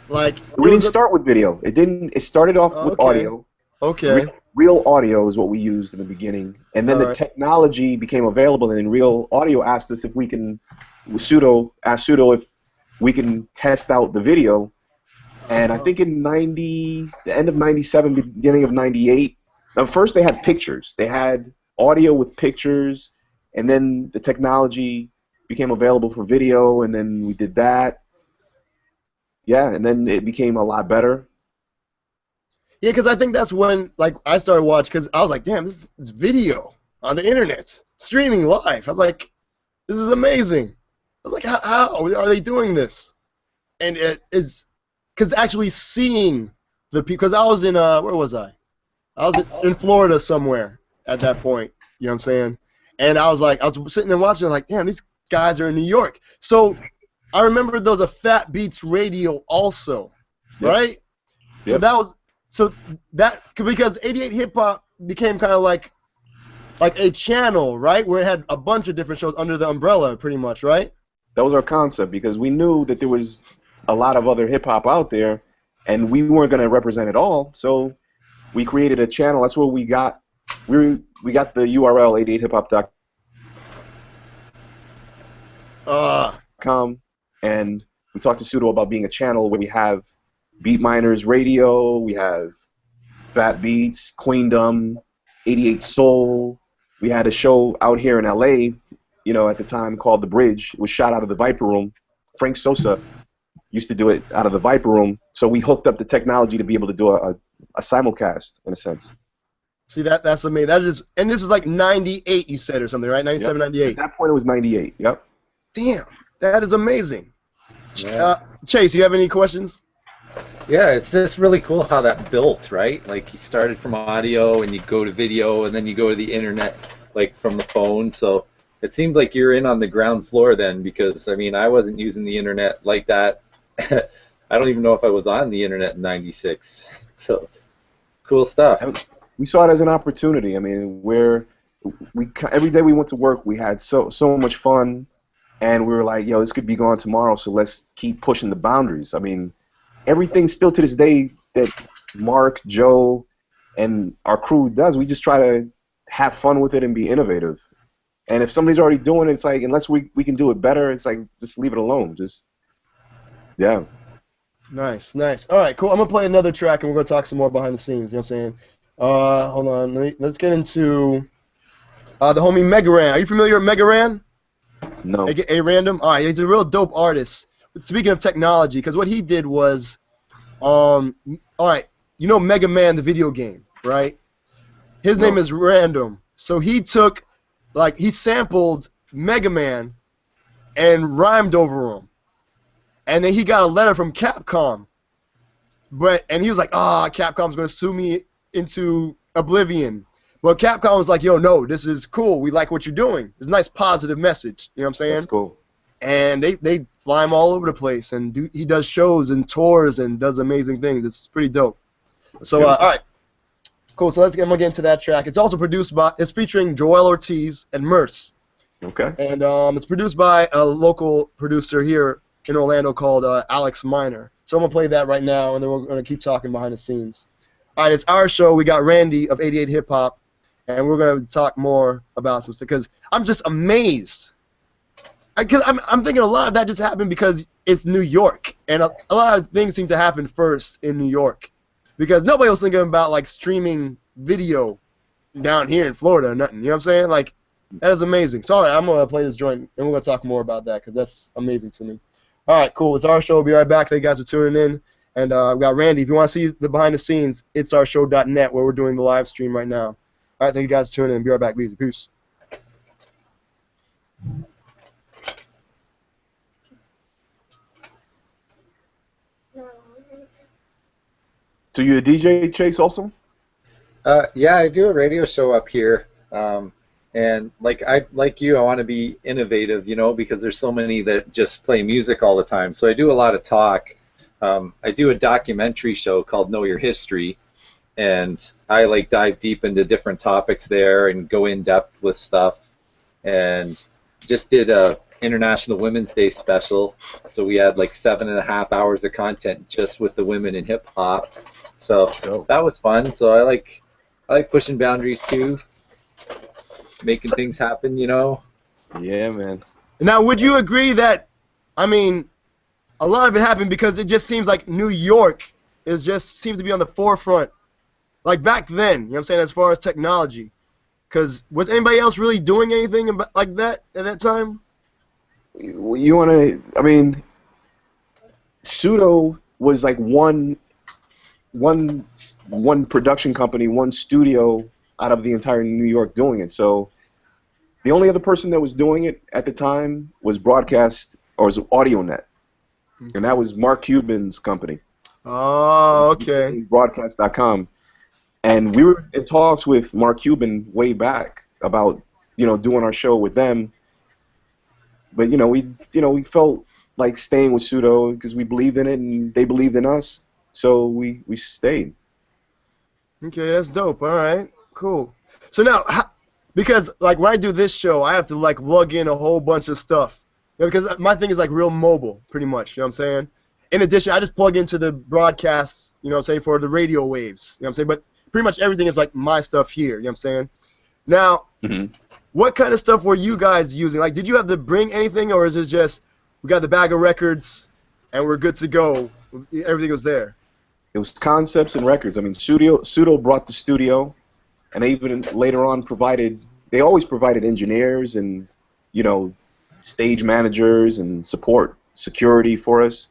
Like it We didn't was a. start with video. It didn't. It started off with Okay. audio. Okay. Real audio is what we used in the beginning, and then All the right. technology became available. And then Real Audio asked us if we can. Pseudo asked Pseudo if we can test out the video. And I think in the end of '97, beginning of '98. First they had pictures. They had audio with pictures, and then the technology became available for video, and then we did that. Yeah, and then it became a lot better. Yeah, because I think that's when like I started watching because I was like, damn, this is video on the internet, streaming live. I was like, this is amazing. I was like, how are they doing this? And it is because actually seeing the people. Because I was in where was I? I was in Florida somewhere at that point. You know what I'm saying? And I was like, I was sitting there watching, like, damn, these guys are in New York. So I remember there was a Fat Beats radio also, Yep. right? So Yep. that was because 88 Hip Hop became kind of like a channel, right, where it had a bunch of different shows under the umbrella, pretty much, right? That was our concept because we knew that there was a lot of other hip hop out there, and we weren't going to represent it all. So we created a channel. That's where we got the URL 88hiphop.com, and we talked to Pseudo about being a channel where we have Beat Miners Radio, we have Fat Beats, Queendom, 88 Soul. We had a show out here in LA, at the time called The Bridge. It was shot out of the Viper Room. Frank Sosa used to do it out of the Viper Room, so we hooked up the technology to be able to do a simulcast in a sense. See, that's amazing. And this is like 98, you said, or something, right? 97, Yep. 98. At that point, it was 98. Yep. Damn, that is amazing. Yeah. Chase, you have any questions? Yeah, it's just really cool how that built, right? Like you started from audio and you go to video and then you go to the internet, like from the phone. So it seemed like you're in on the ground floor then, because I mean I wasn't using the internet like that. I don't even know if I was on the internet in '96. So cool stuff. We saw it as an opportunity. I mean, every day we went to work, we had so much fun, and we were like, yo, this could be gone tomorrow, so let's keep pushing the boundaries. I mean, everything still to this day that Mark, Joe, and our crew does, we just try to have fun with it and be innovative. And if somebody's already doing it, it's like, unless we can do it better, it's like, just leave it alone. Yeah. Nice. All right, cool. I'm going to play another track, and we're going to talk some more behind the scenes, you know what I'm saying? Hold on. Let's get into the homie Megaran. Are you familiar with Megaran? No. A Random? All right, he's a real dope artist. Speaking of technology, because what he did was, all right, you know Mega Man, the video game, right? His name is Random. So he took, he sampled Mega Man and rhymed over him. And then he got a letter from Capcom. And he was like, Capcom's going to sue me into oblivion. Well, Capcom was like, yo, no, this is cool. We like what you're doing. It's a nice positive message. You know what I'm saying? That's cool. And they fly him all over the place. And he does shows and tours and does amazing things. It's pretty dope. So, all right. Cool. So I'm going to get into that track. It's also it's featuring Joel Ortiz and Merce. Okay. And it's produced by a local producer here in Orlando called Alex Miner. So I'm going to play that right now, and then we're going to keep talking behind the scenes. All right, it's our show. We got Randy of 88 Hip Hop, and we're going to talk more about some stuff, because I'm just amazed. Because I'm thinking a lot of that just happened because it's New York, and a lot of things seem to happen first in New York, because nobody was thinking about, streaming video down here in Florida or nothing. You know what I'm saying? That is amazing. So, all right, I'm going to play this joint, and we're going to talk more about that, because that's amazing to me. All right, cool. It's our show. We'll be right back. Thank you guys for tuning in. And we got Randy. If you want to see the behind the scenes, it's our show.net where we're doing the live stream right now. All right, thank you guys for tuning in. Be right back. Peace. So you a DJ, Chase, also? Yeah, I do a radio show up here, and like you, I want to be innovative, because there's so many that just play music all the time. So I do a lot of talk. I do a documentary show called Know Your History, and I like dive deep into different topics there and go in depth with stuff. And just did a International Women's Day special, so we had like 7.5 hours of content just with the women in hip hop. So that was fun. So I like pushing boundaries too, making things happen. Yeah, man. Now, would you agree that, I mean, a lot of it happened because it just seems like New York seems to be on the forefront, like back then, you know what I'm saying, as far as technology. Because was anybody else really doing anything like that at that time? You want to, I mean, Pseudo was like one production company, one studio out of the entire New York doing it. So the only other person that was doing it at the time was AudioNet, and that was Mark Cuban's company. Oh, okay. Broadcast.com, and we were in talks with Mark Cuban way back about doing our show with them. But we felt like staying with Pseudo because we believed in it and they believed in us. So we stayed. Okay, that's dope. All right, cool. So now, because like when I do this show, I have to like lug in a whole bunch of stuff. Because my thing is like real mobile, pretty much. You know what I'm saying? In addition, I just plug into the broadcasts. You know what I'm saying, for the radio waves. You know what I'm saying? But pretty much everything is like my stuff here. You know what I'm saying? Now, what kind of stuff were you guys using? Like, did you have to bring anything, or is it just we got the bag of records and we're good to go? Everything was there. It was concepts and records. I mean, Pseudo brought the studio, and they even later on they always provided engineers and, stage managers and security for us.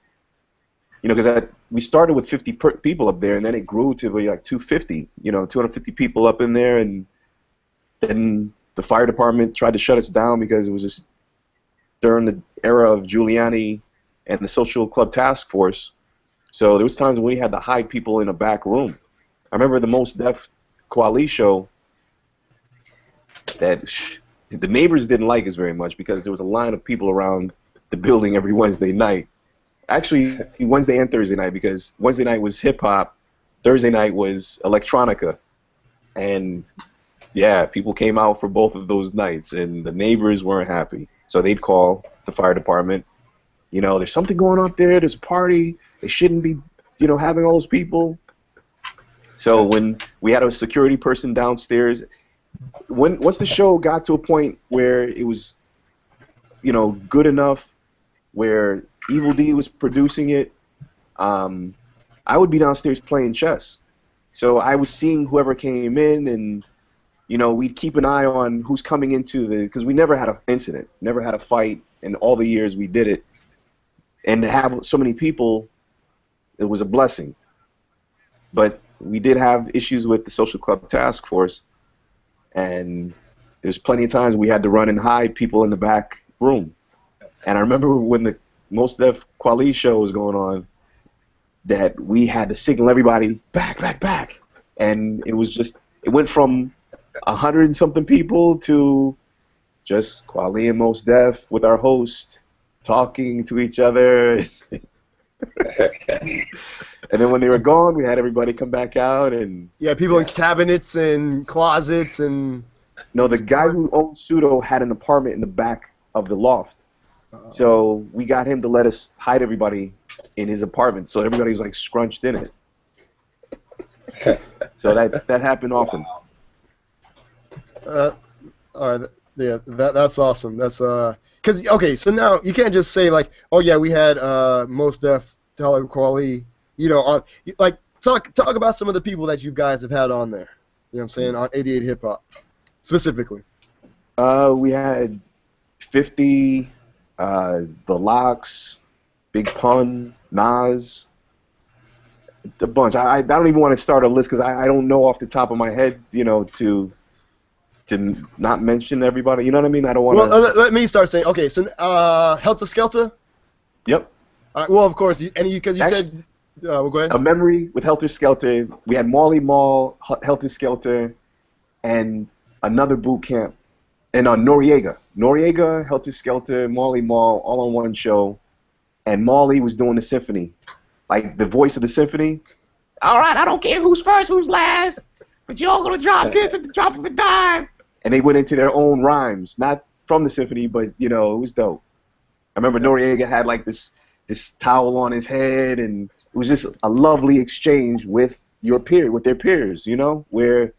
Because we started with 50 people up there, and then it grew to be like 250, 250 people up in there, and then the fire department tried to shut us down because it was just during the era of Giuliani and the Social Club Task Force. So there was times when we had to hide people in a back room. I remember the Most Def Kweli show that the neighbors didn't like us very much because there was a line of people around the building every Wednesday night. Actually, Wednesday and Thursday night, because Wednesday night was hip-hop, Thursday night was electronica. And, yeah, people came out for both of those nights, and the neighbors weren't happy. So they'd call the fire department. There's something going on up there. There's a party. They shouldn't be, having all those people. So when we had a security person downstairs, once the show got to a point where it was, good enough, where Evil D was producing it, I would be downstairs playing chess. So I was seeing whoever came in, and we'd keep an eye on who's coming into because we never had an incident, never had a fight in all the years we did it. And to have so many people, it was a blessing. But we did have issues with the Social Club Task Force, and there's plenty of times we had to run and hide people in the back room. And I remember when the Most Def Kweli show was going on, that we had to signal everybody back. And it went from 100 and something people to just Kweli and Most Def with our host talking to each other. And then when they were gone, we had everybody come back out, and people in cabinets and closets and. No, the guy who owned Pseudo had an apartment in the back of the loft, so we got him to let us hide everybody in his apartment, so everybody was like scrunched in it. So that happened often. All right, yeah, that's awesome. That's because okay, so now you can't just say like, oh yeah, we had Most Def Kweli, like talk about some of the people that you guys have had on there. You know what I'm saying, on 88 Hip Hop specifically. We had 50, The Locks, Big Pun, Nas, A bunch. I don't even want to start a list because I don't know off the top of my head, you know, to not mention everybody. You know what I mean? I don't want Well, to. let me start saying. Okay, so Helter Skelter. Yep. Well, of course, because you Actually, said. Well, go ahead. a memory with Helter Skelter. We had Molly Mall, Helter Skelter, and another boot camp, and Noriega, Helter Skelter, Molly Mall, all on one show, and Molly was doing the symphony, like the voice of the symphony. All right, I don't care who's first, who's last, but you're all gonna drop this at the drop of a dime. And they went into their own rhymes, not from the symphony, but you know, it was dope. I remember Noriega had like this towel on his head, and it was just a lovely exchange with with their peers, you know, where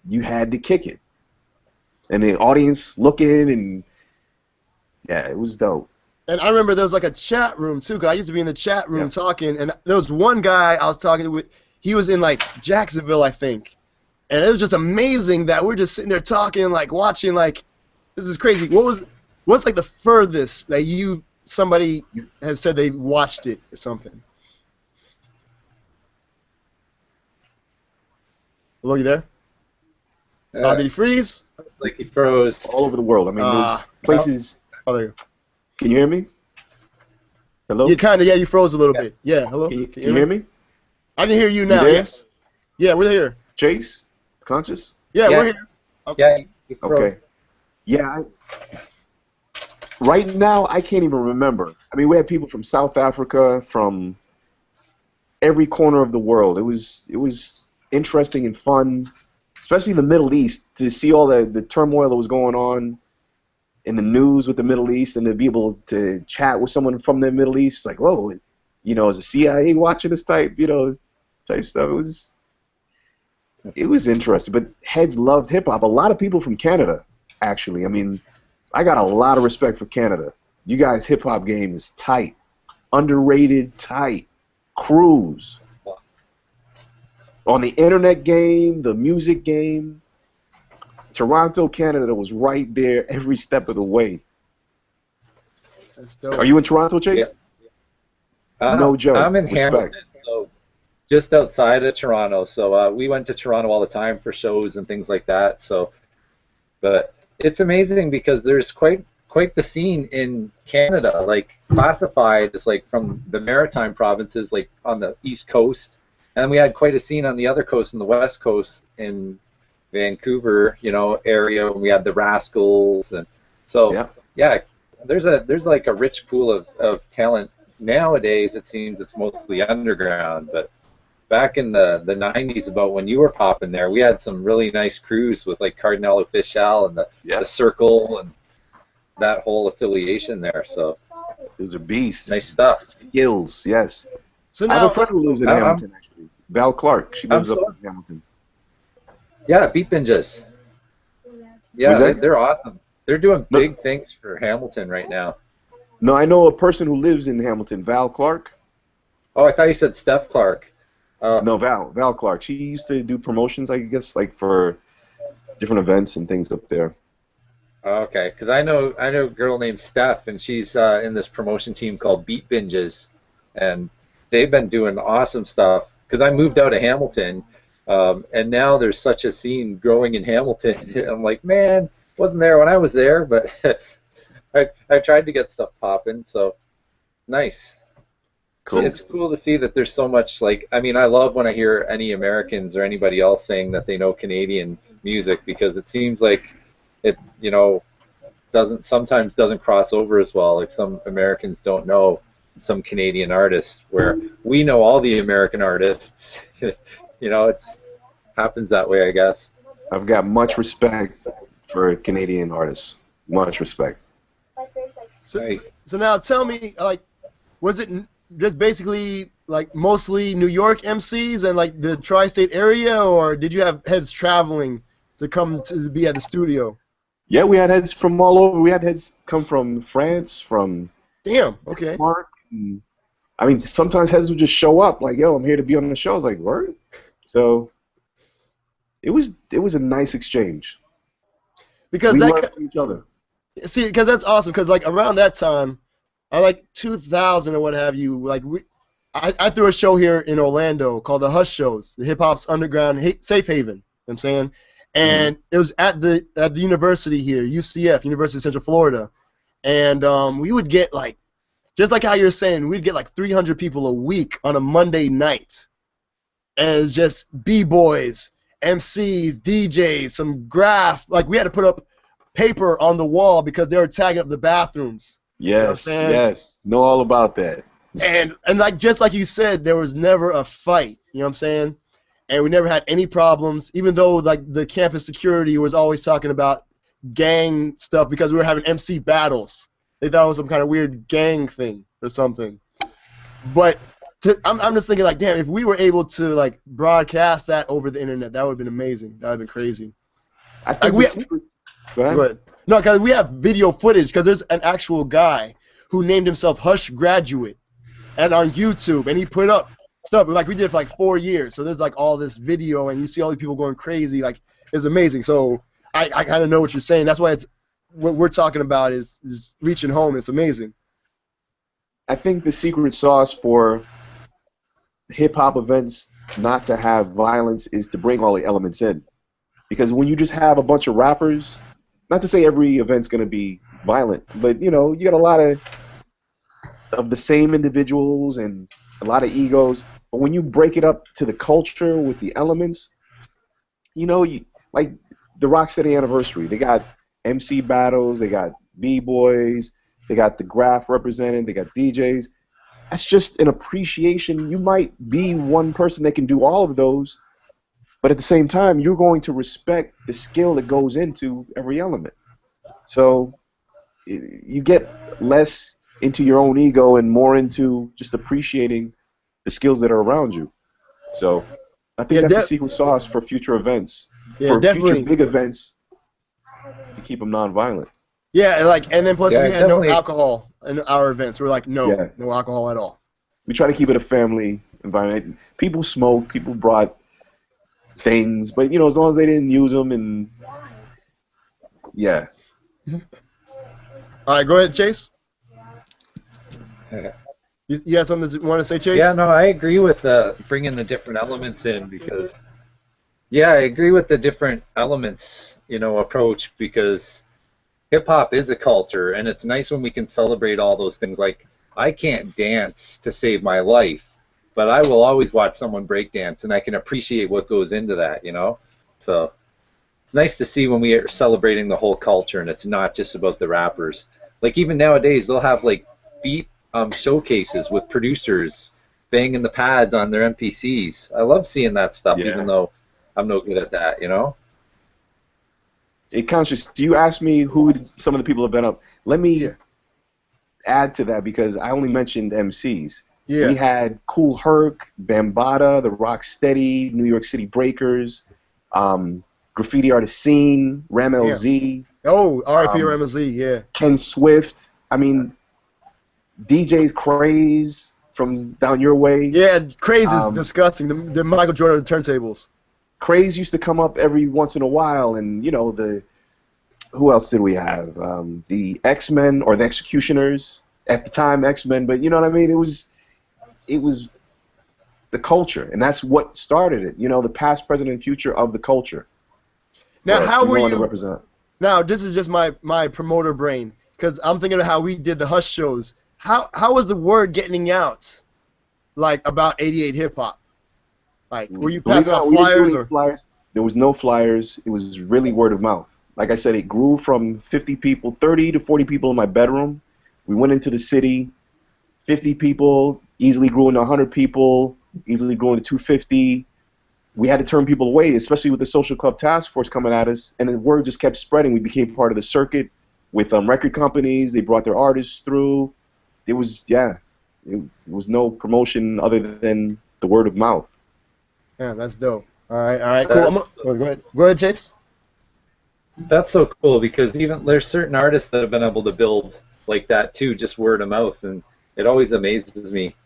you had to kick it, and the audience looking, and yeah, it was dope. And I remember there was like a chat room too, because I used to be in the chat room Yeah. talking, and there was one guy I was talking with. He was in like Jacksonville, I think, and it was just amazing that we're just sitting there talking, like watching, like this is crazy. What's like the furthest that somebody has said they watched it or something? Hello, you there? Did he freeze? Like he froze. All over the world. I mean, there's places. Oh, there you go. Can you hear me? Hello? You kind of, yeah, you froze a little bit. Yeah, hello? Can you hear me? I can hear you now, there? yes. Yeah, we're here. Chase? Conscious? Yeah, Yeah. we're here. Yeah, he froze. Okay. Yeah. Right now, I can't even remember. I mean, we had people from South Africa, from every corner of the world. It was interesting and fun, especially in the Middle East, to see all the turmoil that was going on in the news with the Middle East, and to be able to chat with someone from the Middle East. It's like, whoa, you know, is the CIA watching this type stuff? It was interesting. But heads loved hip hop. A lot of people from Canada, actually. I mean, I got a lot of respect for Canada. You guys' hip hop game is tight, underrated, tight. Cruise. On the internet game, the music game, Toronto, Canada was right there every step of the way. That's dope. Are you in Toronto, Chase? Yeah. No joke. I'm in Respect. Hamilton, so just outside of Toronto. So we went to Toronto all the time for shows and things like that. So, but it's amazing because there's quite the scene in Canada. Like Classified is like from the Maritime provinces, like on the East Coast, and we had quite a scene on the other coast, in the West Coast, in Vancouver, area. We had the Rascals, and so yeah, there's like a rich pool of talent. Nowadays, it seems it's mostly underground, but back in the 90s, about when you were popping there, we had some really nice crews with like Cardinal Official and the Circle and that whole affiliation there. So those are beasts. Nice stuff. Skills, yes. So I now, have a friend who lives in Hamilton, actually. Val Clark. She lives up in Hamilton. Yeah, Beat Binges. Yeah, they're awesome. They're doing big things for Hamilton right now. No, I know a person who lives in Hamilton, Val Clark. Oh, I thought you said Steph Clark. No, Val Clark. She used to do promotions, I guess, like for different events and things up there. Okay, because I know a girl named Steph, and she's in this promotion team called Beat Binges, and they've been doing awesome stuff. Because I moved out of Hamilton, and now there's such a scene growing in Hamilton. I'm like, man, wasn't there when I was there, but I tried to get stuff popping. So nice. Cool. It's cool to see that there's so much, like, I mean, I love when I hear any Americans or anybody else saying that they know Canadian music, because it seems like it, sometimes doesn't cross over as well. Like some Americans don't know some Canadian artists, where we know all the American artists. It just happens that way, I guess. I've got much respect for Canadian artists. Much respect. So now tell me, like, was it just basically like mostly New York MCs and like the tri-state area, or did you have heads traveling to come to be at the studio? Yeah, we had heads from all over. We had heads come from France, from Denmark. I mean, sometimes heads would just show up like, "Yo, I'm here to be on the show." I was like, "Word?" So it was a nice exchange. Because we learned from each other. See, because that's awesome. Because like around that time, like 2000 or what have you, like I threw a show here in Orlando called the Hush Shows, the hip hop's underground safe haven. You know what I'm saying, and it was at the university here, UCF, University of Central Florida, and we would get like, just like how you're saying, we'd get like 300 people a week on a Monday night, and it's just b-boys, MCs, DJs, some graph. Like we had to put up paper on the wall because they were tagging up the bathrooms. Yes, you know yes. Know all about that. And like just like you said, there was never a fight. You know what I'm saying? And we never had any problems, even though like the campus security was always talking about gang stuff because we were having MC battles. They thought it was some kind of weird gang thing or something. But I'm just thinking like, damn, if we were able to like broadcast that over the internet, that would have been amazing. That would have been crazy. I think Like, go ahead. Go ahead. No, because we have video footage. Because there's an actual guy who named himself Hush Graduate, and on YouTube, and he put up stuff. Like we did it for like 4 years. So there's like all this video, and you see all these people going crazy. Like it's amazing. So I kind of know what you're saying. That's why it's what we're talking about is reaching home. It's amazing. I think the secret sauce for hip hop events not to have violence is to bring all the elements in. Because when you just have a bunch of rappers, not to say every event's going to be violent, but you know, you got a lot of the same individuals and a lot of egos. But when you break it up to the culture with the elements, you know, like the Rocksteady Anniversary, they got MC battles, they got B-boys, they got the graph represented, they got DJs. That's just an appreciation. You might be one person that can do all of those, but at the same time, you're going to respect the skill that goes into every element. So you get less into your own ego and more into just appreciating the skills that are around you. So I think that's the secret sauce for future events. Yeah, for definitely. future big events, to keep them non-violent. Yeah, and then plus Yeah, we had no definitely. alcohol in our events. We're like, no Yeah. alcohol at all. We try to keep it a family environment. People smoke, people brought things, but you know, as long as they didn't use them, and yeah. All right, go ahead, Chase. You had something you want to say, Chase? Yeah, no, I agree with bringing the different elements in because, yeah, I agree with the different elements, approach because hip hop is a culture, and it's nice when we can celebrate all those things. Like, I can't dance to save my life, but I will always watch someone break dance, and I can appreciate what goes into that, So it's nice to see when we are celebrating the whole culture, and it's not just about the rappers. Like, even nowadays, they'll have, like, beat showcases with producers banging the pads on their MPCs. I love seeing that stuff, even though I'm no good at that, It conscious. You asked me who some of the people have been up. Let me add to that because I only mentioned MCs. Yeah. We had Cool Herc, Bambaataa, the Rocksteady, New York City Breakers, Graffiti Artist Scene, Ram LZ. Oh, R.I.P. Ram LZ, yeah. Ken Swift. I mean, DJs Craze from down your way. Yeah, Craze is disgusting. The Michael Jordan of the turntables. Craze used to come up every once in a while, and who else did we have? The X-Men or the Executioners at the time, X-Men. But you know what I mean? It was the culture, and that's what started it. The past, present, and future of the culture. Now, how were you? To represent. Now, this is just my promoter brain because I'm thinking of how we did the Hush shows. How was the word getting out, like about 88 hip hop? Like, were you passing out flyers or? Flyers? There was no flyers. It was really word of mouth. Like I said, it grew from 50 people, 30 to 40 people in my bedroom. We went into the city, 50 people, easily grew into 100 people, easily grew into 250. We had to turn people away, especially with the Social Club Task Force coming at us, and the word just kept spreading. We became part of the circuit with record companies. They brought their artists through. It was, it was no promotion other than the word of mouth. Yeah, that's dope. All right, cool. Go ahead, Chase. That's so cool because even there's certain artists that have been able to build like that too, just word of mouth, and it always amazes me.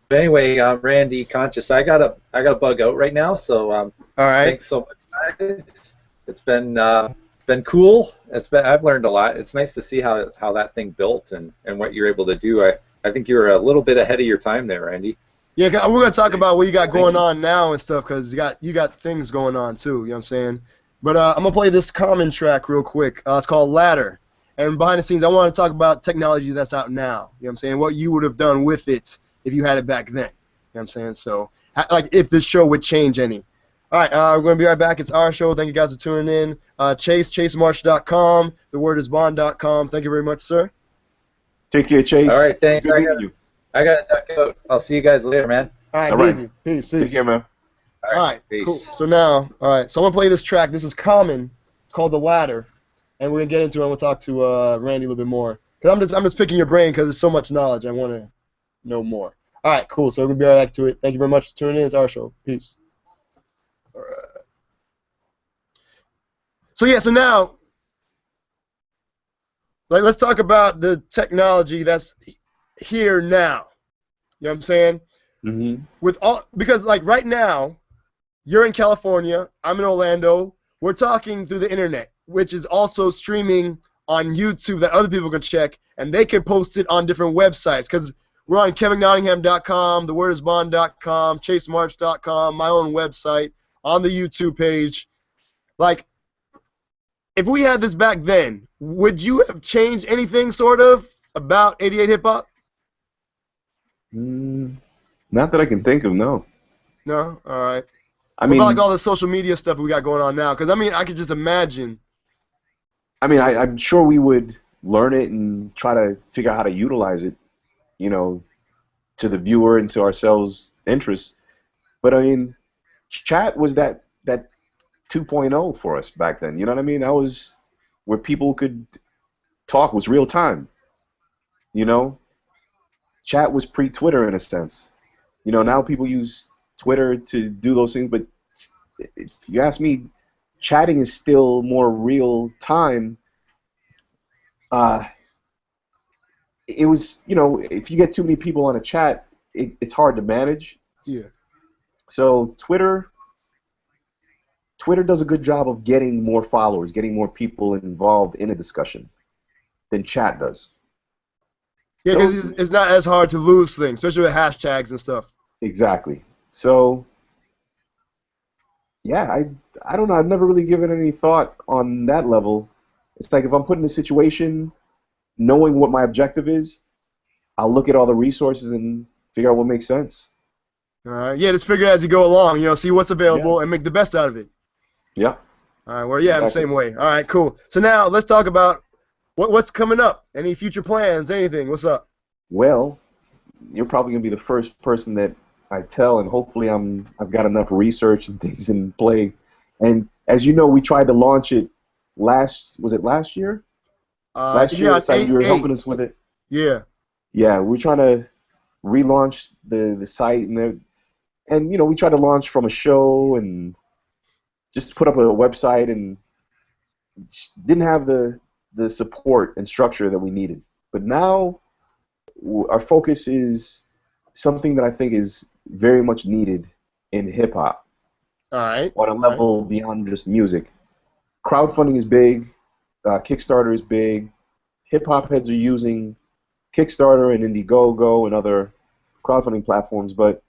But anyway, Randy, Conscious, I gotta bug out right now, so all right. Thanks so much, guys. It's been cool. I've learned a lot. It's nice to see how that thing built and what you're able to do. I think you're a little bit ahead of your time there, Randy. Yeah, we're gonna talk about what you got Thank going you. on now and stuff, cause you got things going on too. You know what I'm saying? But I'm gonna play this Common track real quick. It's called Ladder. And behind the scenes, I want to talk about technology that's out now. You know what I'm saying? What you would have done with it if you had it back then. You know what I'm saying? So, like, if this show would change any. All right, we're gonna be right back. It's our show. Thank you guys for tuning in. ChaseMarch.com. TheWordIsBond.com. Thank you very much, sir. Take care, All Chase. right, thanks. Good meeting you. I gotta duck out. I'll see you guys later, man. All right, All right. easy. Peace, Take care, peace. man. All All right, right, cool. peace. So now, all right, so I'm gonna play this track. This is Common. It's called The Ladder, and we're gonna get into it. And we'll talk to Randy a little bit more. Cause I'm just picking your brain because there's so much knowledge. I want to know more. All right, cool. So we're gonna be right back to it. Thank you very much for tuning in. It's our show. Peace. All right. So yeah, so now, like, let's talk about the technology that's here now. You know what I'm saying? Mm-hmm. With all, because like right now, you're in California, I'm in Orlando. We're talking through the internet, which is also streaming on YouTube that other people can check, and they can post it on different websites. Because we're on KevinNottingham.com, TheWordIsBond.com, ChaseMarch.com, my own website, on the YouTube page. Like, if we had this back then, would you have changed anything, sort of, about 88 Hip Hop? Not that I can think of, no. No? All right. I What about like mean, all the social media stuff we got going on now? Because I mean, I could just imagine. I'm sure we would learn it and try to figure out how to utilize it, you know, to the viewer and to ourselves' interests. But I mean, chat was that 2.0 for us back then. You know what I mean? That was where people could talk, was real time. You know, chat was pre-Twitter in a sense. You know, now people use Twitter to do those things, but if you ask me, chatting is still more real time. Uh, it was, you know, if you get too many people on a chat, it's hard to manage. Yeah. So Twitter does a good job of getting more followers, getting more people involved in a discussion than chat does. Yeah, So because it's not as hard to lose things, especially with hashtags and stuff. exactly. So yeah, I don't know. I've never really given any thought on that level. It's like if I'm put in a situation, knowing what my objective is, I'll look at all the resources and figure out what makes sense. All right. Yeah, just figure it as you go along. You know, see what's Yeah. available and make the best out of it. Yeah. All right. Well, yeah, I'm the Exactly. same way. All right. Cool. So now let's talk about what's coming up. Any future plans? Anything? What's up? Well, you're probably gonna be the first person that I tell, and hopefully I've got enough research and things in play. And as you know, we tried to launch it was it last year? Last Yeah, year, on so you were 8/8. helping us with it. Yeah. Yeah, we're trying to relaunch the site, and you know, we tried to launch from a show and just put up a website, and didn't have the support and structure that we needed. But now our focus is something that I think is very much needed in hip hop All right. on a All right. level beyond just music. Crowdfunding is big, Kickstarter is big. Hip hop heads are using Kickstarter and Indiegogo and other crowdfunding platforms, but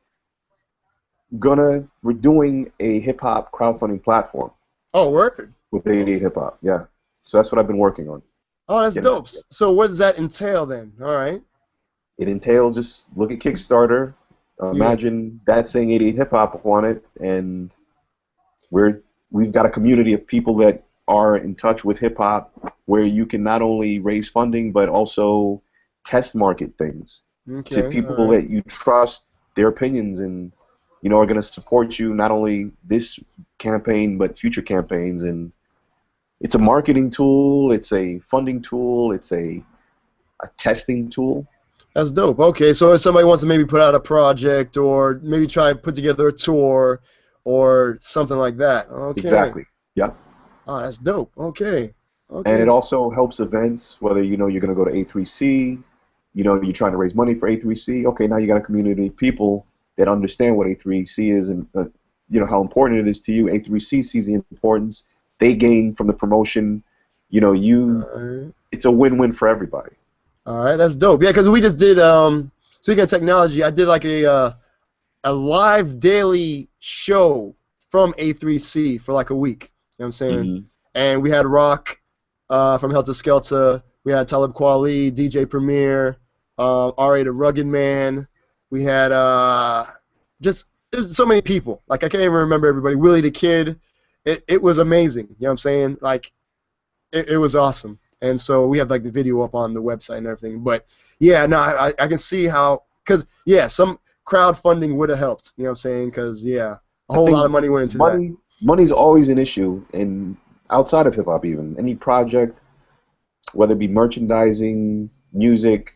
we're doing a hip hop crowdfunding platform Oh, word. with 88 Hip Hop. Yeah, so that's what I've been working on. Oh, that's Getting that dope. together. So what does that entail then? All right. It entails just look at Kickstarter. Yeah. Imagine that saying 88 Hip Hop on it, and we've got a community of people that are in touch with hip hop, where you can not only raise funding but also test market things to Okay. All people right. that you trust their opinions and you know are going to support you not only this campaign but future campaigns. And it's a marketing tool, it's a funding tool, it's a testing tool. That's dope. Okay, so if somebody wants to maybe put out a project or maybe try and put together a tour or something like that. Okay. Exactly. Yeah. Oh, that's dope. Okay. And Okay. it also helps events, whether you know you're going to go to A3C, you know you're trying to raise money for A3C. Okay, now you got a community of people that understand what A3C is and you know how important it is to you. A3C sees the importance. They gain from the promotion. You know, All right. it's a win-win for everybody. All right, that's dope. Yeah, because we just did, speaking of technology, I did like a live daily show from A3C for like a week. You know what I'm saying? Mhm. And we had Rock from Helter Skelter. We had Talib Kweli, DJ Premier, R.A. the Rugged Man. We had just there's so many people. Like I can't even remember everybody. Willie the Kid. It was amazing. You know what I'm saying? Like it was awesome. And so we have like the video up on the website and everything. But yeah, no, I can see how, because yeah, some crowdfunding would have helped. You know what I'm saying? Because yeah, a I whole lot think of money went into that. money's always an issue, and outside of hip hop, even any project, whether it be merchandising, music,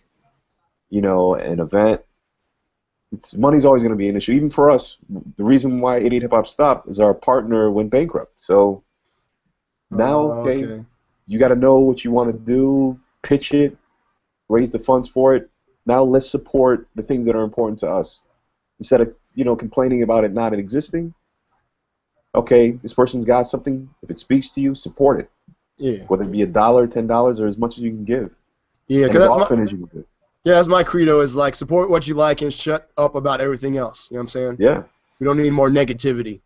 an event, money's always going to be an issue. Even for us, the reason why 88 Hip Hop stopped is our partner went bankrupt. So now, okay, Okay. you got to know what you want to do, pitch it, raise the funds for it. Now let's support the things that are important to us instead of complaining about it not existing. Okay, this person's got something. If it speaks to you, support it. Yeah. Whether it be $1, $10, or as much as you can give, Yeah, and as because that's often my as you can give. yeah, that's my credo is like support what you like and shut up about everything else. You know what I'm saying? Yeah. We don't need more negativity.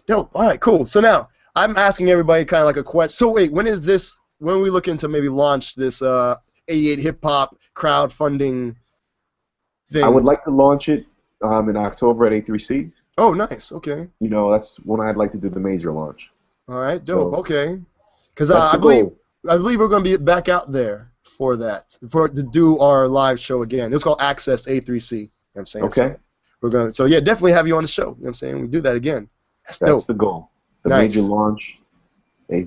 Dope. All right, cool. So now I'm asking everybody kind of like a question. So wait, when is this? When are we looking to maybe launch this 88 hip hop crowdfunding thing? I would like to launch it in October at A3C. Oh, nice. Okay. That's when I'd like to do the major launch. All right. Dope. So Okay. Because that's I the believe goal. we're going to be back out there for that to do our live show again. It's called Access A3C. You know what I'm saying? Okay. So we're going. So yeah, definitely have you on the show. You know what I'm saying? We do that again. That's That's dope. the goal. The Nice. major launch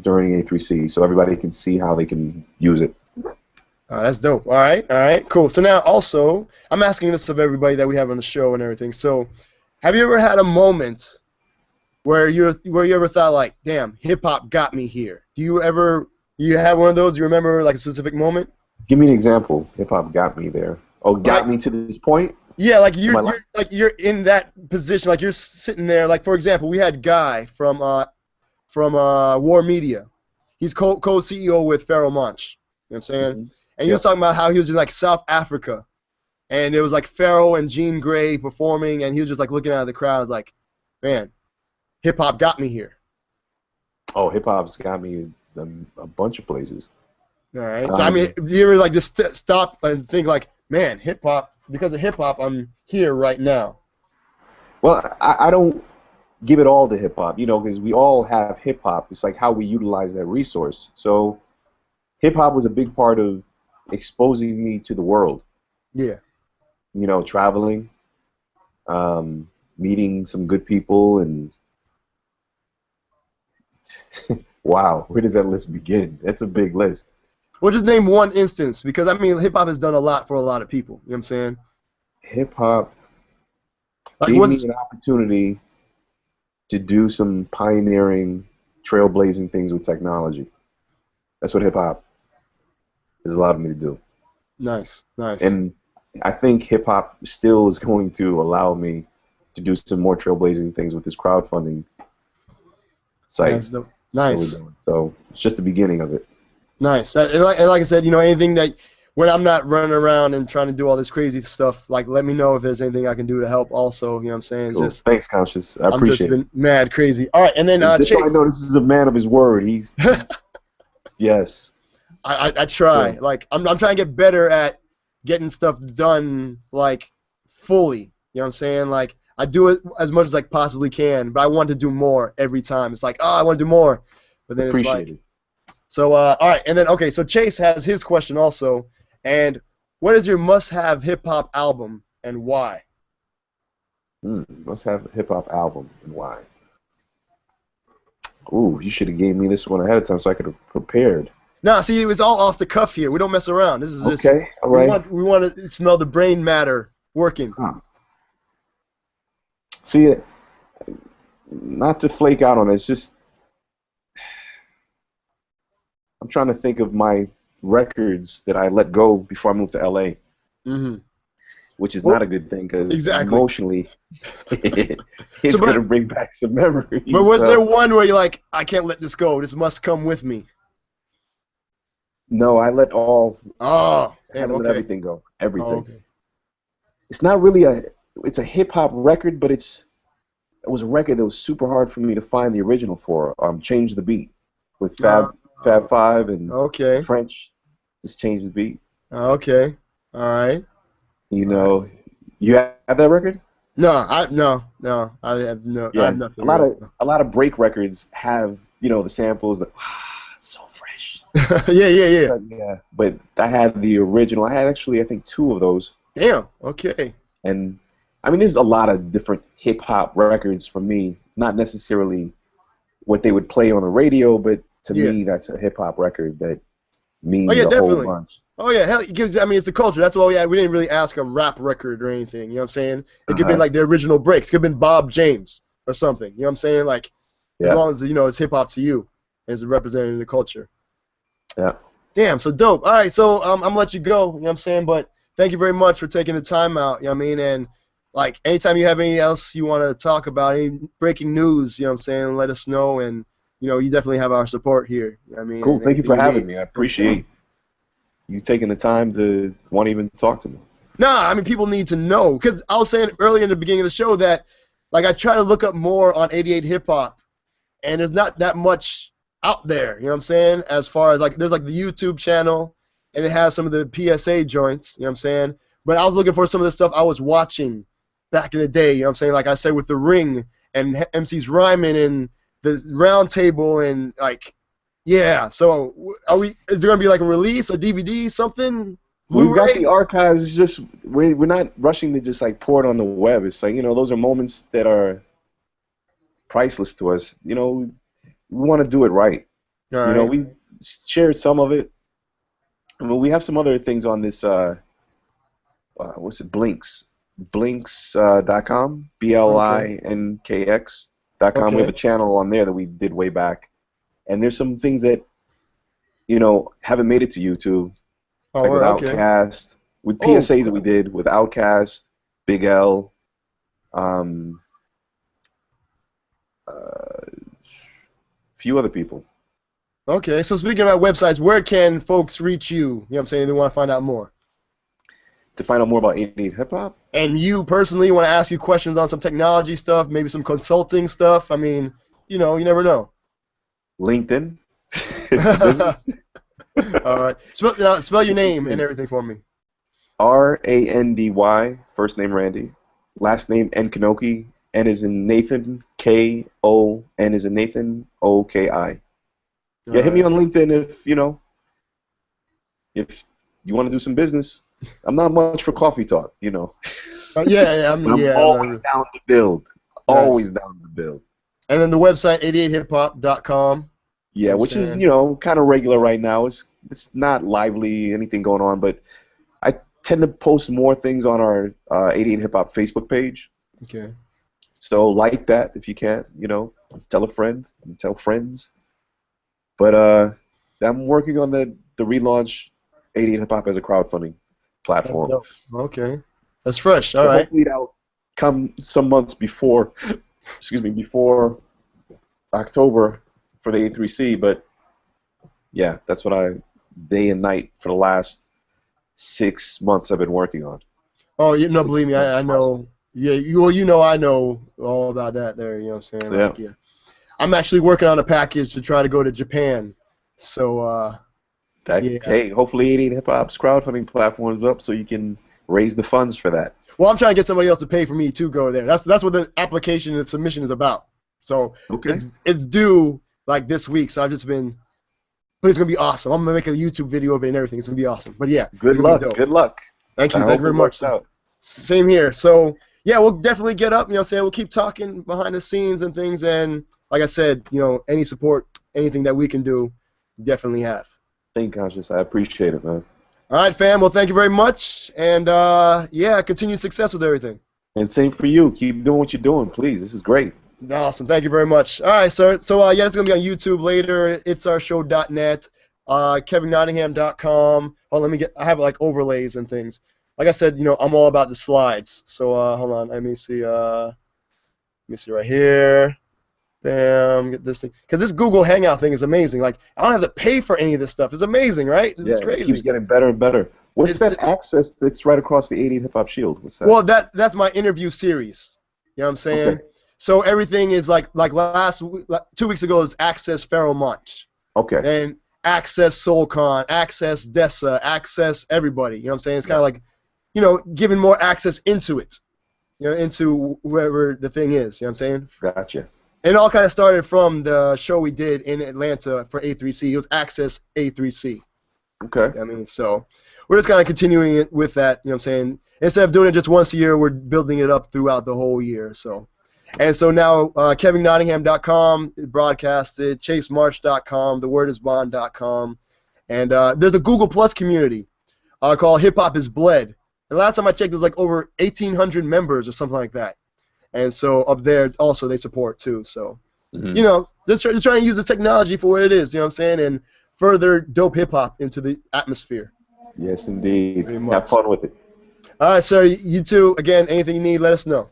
during A3C, so everybody can see how they can use it. That's dope. All right, cool. So now also, I'm asking this of everybody that we have on the show and everything. So, have you ever had a moment where you ever thought like, damn, hip hop got me here? Do you have one of those? You remember like a specific moment? Give me an example. Hip hop got me there. Oh, got Like, me to this point. yeah, like in my life? you're in that position, like you're sitting there. Like for example, we had Guy from War Media. He's co-CEO with Pharaoh Monch. You know what I'm saying? Mhm. And he was talking about how he was in like South Africa, and it was like Pharaoh and Jean Grey performing, and he was just like looking out of the crowd like, man, hip hop got me here. Oh, hip hop's got me a bunch of places. All right. So I mean, do you ever like just stop and think like, man, hip hop, because of hip hop, I'm here right now. Well, I don't give it all to hip hop, because we all have hip hop. It's like how we utilize that resource. So hip hop was a big part of exposing me to the world. Yeah. Traveling, meeting some good people, and wow, where does that list begin? That's a big list. Well, just name one instance, because I mean, hip hop has done a lot for a lot of people. You know what I'm saying? Hip hop Like, gave me an opportunity to do some pioneering, trailblazing things with technology. That's what hip hop has allowed me to do. Nice. And I think hip hop still is going to allow me to do some more trailblazing things with this crowdfunding site. Nice. So it's just the beginning of it. Nice. And like I said, anything that when I'm not running around and trying to do all this crazy stuff, like let me know if there's anything I can do to help. Also, you know what I'm saying? Cool. Thanks, Conscious. I I'm just appreciate been mad crazy. All right, and then just Chase. so I know, this is a man of his word. He's yes. I try. Yeah. Like I'm trying to get better at getting stuff done like fully. You know what I'm saying? Like I do it as much as I possibly can, but I want to do more every time. It's like, oh, I want to do more, but then it's like. So all right, and then okay, so Chase has his question also, and what is your must-have hip hop album and why? Must-have hip hop album and why? Ooh, you should have gave me this one ahead of time so I could have prepared. Nah, see, it's all off the cuff here. We don't mess around. This is just okay. All right. We want to smell the brain matter working. Huh. See, not to flake out on it, it's just I'm trying to think of my records that I let go before I moved to LA, which is not a good thing because emotionally it's going to bring back some memories. But was there one where you're like, I can't let this go. This must come with me? No, I let all. Oh, I let everything go. Everything. Oh, okay. It's not really it's a hip hop record, but it was a record that was super hard for me to find the original for. Change the Beat with Fab Five and Okay. French. Just Change the Beat. Okay. All right. You All right. know, you have that record? No, I have no. I Yeah, have nothing. a lot of break records have the samples that so fresh. Yeah. But I had the original. I had actually I think 2 of those. Damn. Okay. And I mean, there's a lot of different hip hop records for me. It's not necessarily what they would play on the radio, but to me, that's a hip hop record that means a whole bunch. Oh yeah, hell, because I mean it's the culture. That's why we didn't really ask a rap record or anything. You know what I'm saying? It could be like the original breaks. It could have been Bob James or something. You know what I'm saying? Like as long as it's hip hop to you, and it's representing the culture. Yeah. Damn, so dope. All right, so I'm gonna let you go. You know what I'm saying? But thank you very much for taking the time out. You know what I mean? And like anytime you have anything else you want to talk about, any breaking news, you know what I'm saying? Let us know, and you definitely have our support here. You know what I mean? Cool. Thank you for having me. I appreciate you taking the time to want to even talk to me. Nah, I mean, people need to know. Because I was saying earlier in the beginning of the show that, like, I try to look up more on 88 Hip Hop, and there's not that much out there, you know what I'm saying? As far as, like, there's, like, the YouTube channel, and it has some of the PSA joints, you know what I'm saying? But I was looking for some of the stuff I was watching back in the day, you know what I'm saying? Like I said, with The Ring, and MC's rhyming, and the Round Table, and, like, yeah, so is there going to be like a release, a DVD, something? We've got the archives. It's just we're not rushing to just like pour it on the web. It's like, those are moments that are priceless to us. We want to do it right. All right. We shared some of it. But we have some other things on this what's it, Blinks. Blinks.com. BLINKX.com. Okay. We have a channel on there that we did way back. And there's some things that, haven't made it to YouTube. Like with Outkast, with PSAs that we did with Outkast, Big L, few other people. Okay, so speaking about websites, where can folks reach you? You know what I'm saying? They want to find out more. To find out more about 88 Hip Hop? And you personally want to ask you questions on some technology stuff, maybe some consulting stuff. I mean, you never know. LinkedIn. All right. Spell your name and everything for me. RANDY, first name Randy, last name Nkanoki, N is in Nathan, KO, N is in Nathan, OKI. Yeah, hit me on LinkedIn if you want to do some business. I'm not much for coffee talk, I'm always down to build. Always down to build. And then the website 88hiphop.com. Yeah, which is kind of regular right now. It's not lively, anything going on, but I tend to post more things on our 88 Hip Hop Facebook page. Okay. So like that if you can, tell a friend, tell friends. But I'm working on the relaunch 88 Hip Hop as a crowdfunding platform. That's dope. Okay. That's fresh. All right. Hopefully that'll come some months before October for the A3C, but yeah, that's what I day and night for the last 6 months I've been working on. Oh, believe me, I know. Yeah, I know all about that there, you know what I'm saying? Yeah. Like, yeah. I'm actually working on a package to try to go to Japan. So, Hey, hopefully 88 Hip Hop's crowdfunding platform's up so you can raise the funds for that. Well, I'm trying to get somebody else to pay for me to go there. That's what the application and submission is about. So it's due like this week. So I've just been, but it's gonna be awesome. I'm gonna make a YouTube video of it and everything. It's gonna be awesome. But yeah, good luck. Good luck. Thank you. Thank you very much. Same here. So yeah, we'll definitely get up. We'll keep talking behind the scenes and things. And like I said, any support, anything that we can do, definitely have. Thank you, Conscious. I appreciate it, man. All right, fam. Well, thank you very much. And continued success with everything. And same for you. Keep doing what you're doing, please. This is great. Awesome. Thank you very much. All right, sir. So, it's going to be on YouTube later. It'sourshow.net, KevinNottingham.com. Oh, I have, like, overlays and things. Like I said, I'm all about the slides. So, hold on. Let me see right here. Bam, get this thing. Because this Google Hangout thing is amazing. Like, I don't have to pay for any of this stuff. It's amazing, right? This is crazy. It keeps getting better and better. What's It's that access that's right across the 88 Hip Hop Shield? What's that? well, that's my interview series. You know what I'm saying? Okay. So everything is like 2 weeks ago is Access Pharaoh Monch. Okay. And Access Soulcon, Access Dessa, Access everybody. You know what I'm saying? It's kind of like, you know, giving more access into it. You know, into whoever the thing is. You know what I'm saying? Gotcha. And it all kind of started from the show we did in Atlanta for A3C. It was Access A3C. Okay. I mean, so we're just kind of continuing it with that. You know what I'm saying? Instead of doing it just once a year, we're building it up throughout the whole year. So, and so now KevinNottingham.com is broadcasted, ChaseMarch.com, TheWordIsBond.com, and there's a Google Plus community called Hip Hop Is Bled. And last time I checked, there's like over 1,800 members or something like that. And so up there also they support too. So, you know, just trying to use the technology for what it is. You know what I'm saying? And further dope hip hop into the atmosphere. Yes, indeed. Pretty much. Have fun with it. All right, sir. You too. Again, anything you need, let us know.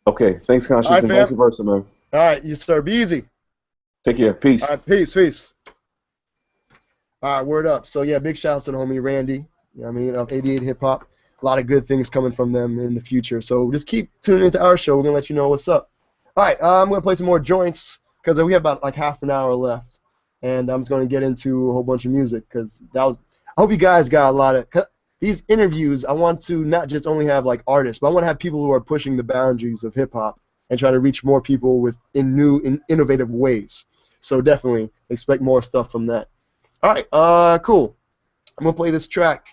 Okay. Thanks, Conscious, All right, and fam. vice versa, man. All right, you sir. Be easy. Take care. Peace. All right, peace, peace. All right, word up. So yeah, big shouts to the homie Randy. You know what I mean, of 88 Hip Hop. A lot of good things coming from them in the future. So just keep tuning into our show. We're gonna let you know what's up. All right, I'm gonna play some more joints because we have about like half an hour left, and I'm just gonna get into a whole bunch of music because that was. I hope you guys got a lot of these interviews. I want to not just only have like artists, but I want to have people who are pushing the boundaries of hip hop and trying to reach more people in new and innovative ways. So definitely expect more stuff from that. All right, cool. I'm gonna play this track.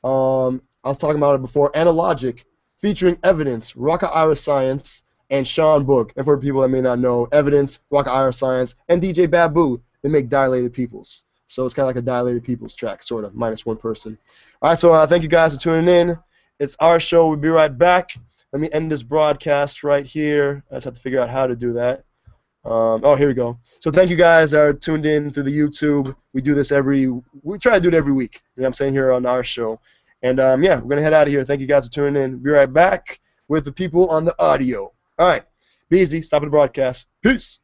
I was talking about it before, Analogic, featuring Evidence, Rocka Ira Science, and Sean Book. And for people that may not know, Evidence, Rocka Ira Science, and DJ Babu, they make Dilated Peoples. So it's kind of like a Dilated Peoples track, sort of, minus one person. All right, so thank you guys for tuning in. It's our show. We'll be right back. Let me end this broadcast right here. I just have to figure out how to do that. Oh, here we go. So thank you guys that are tuned in through the YouTube. We do this we try to do it every week. You know what I'm saying, here on our show. And yeah, we're going to head out of here. Thank you guys for tuning in. Be right back with the people on the audio. All right. Be easy. Stop the broadcast. Peace.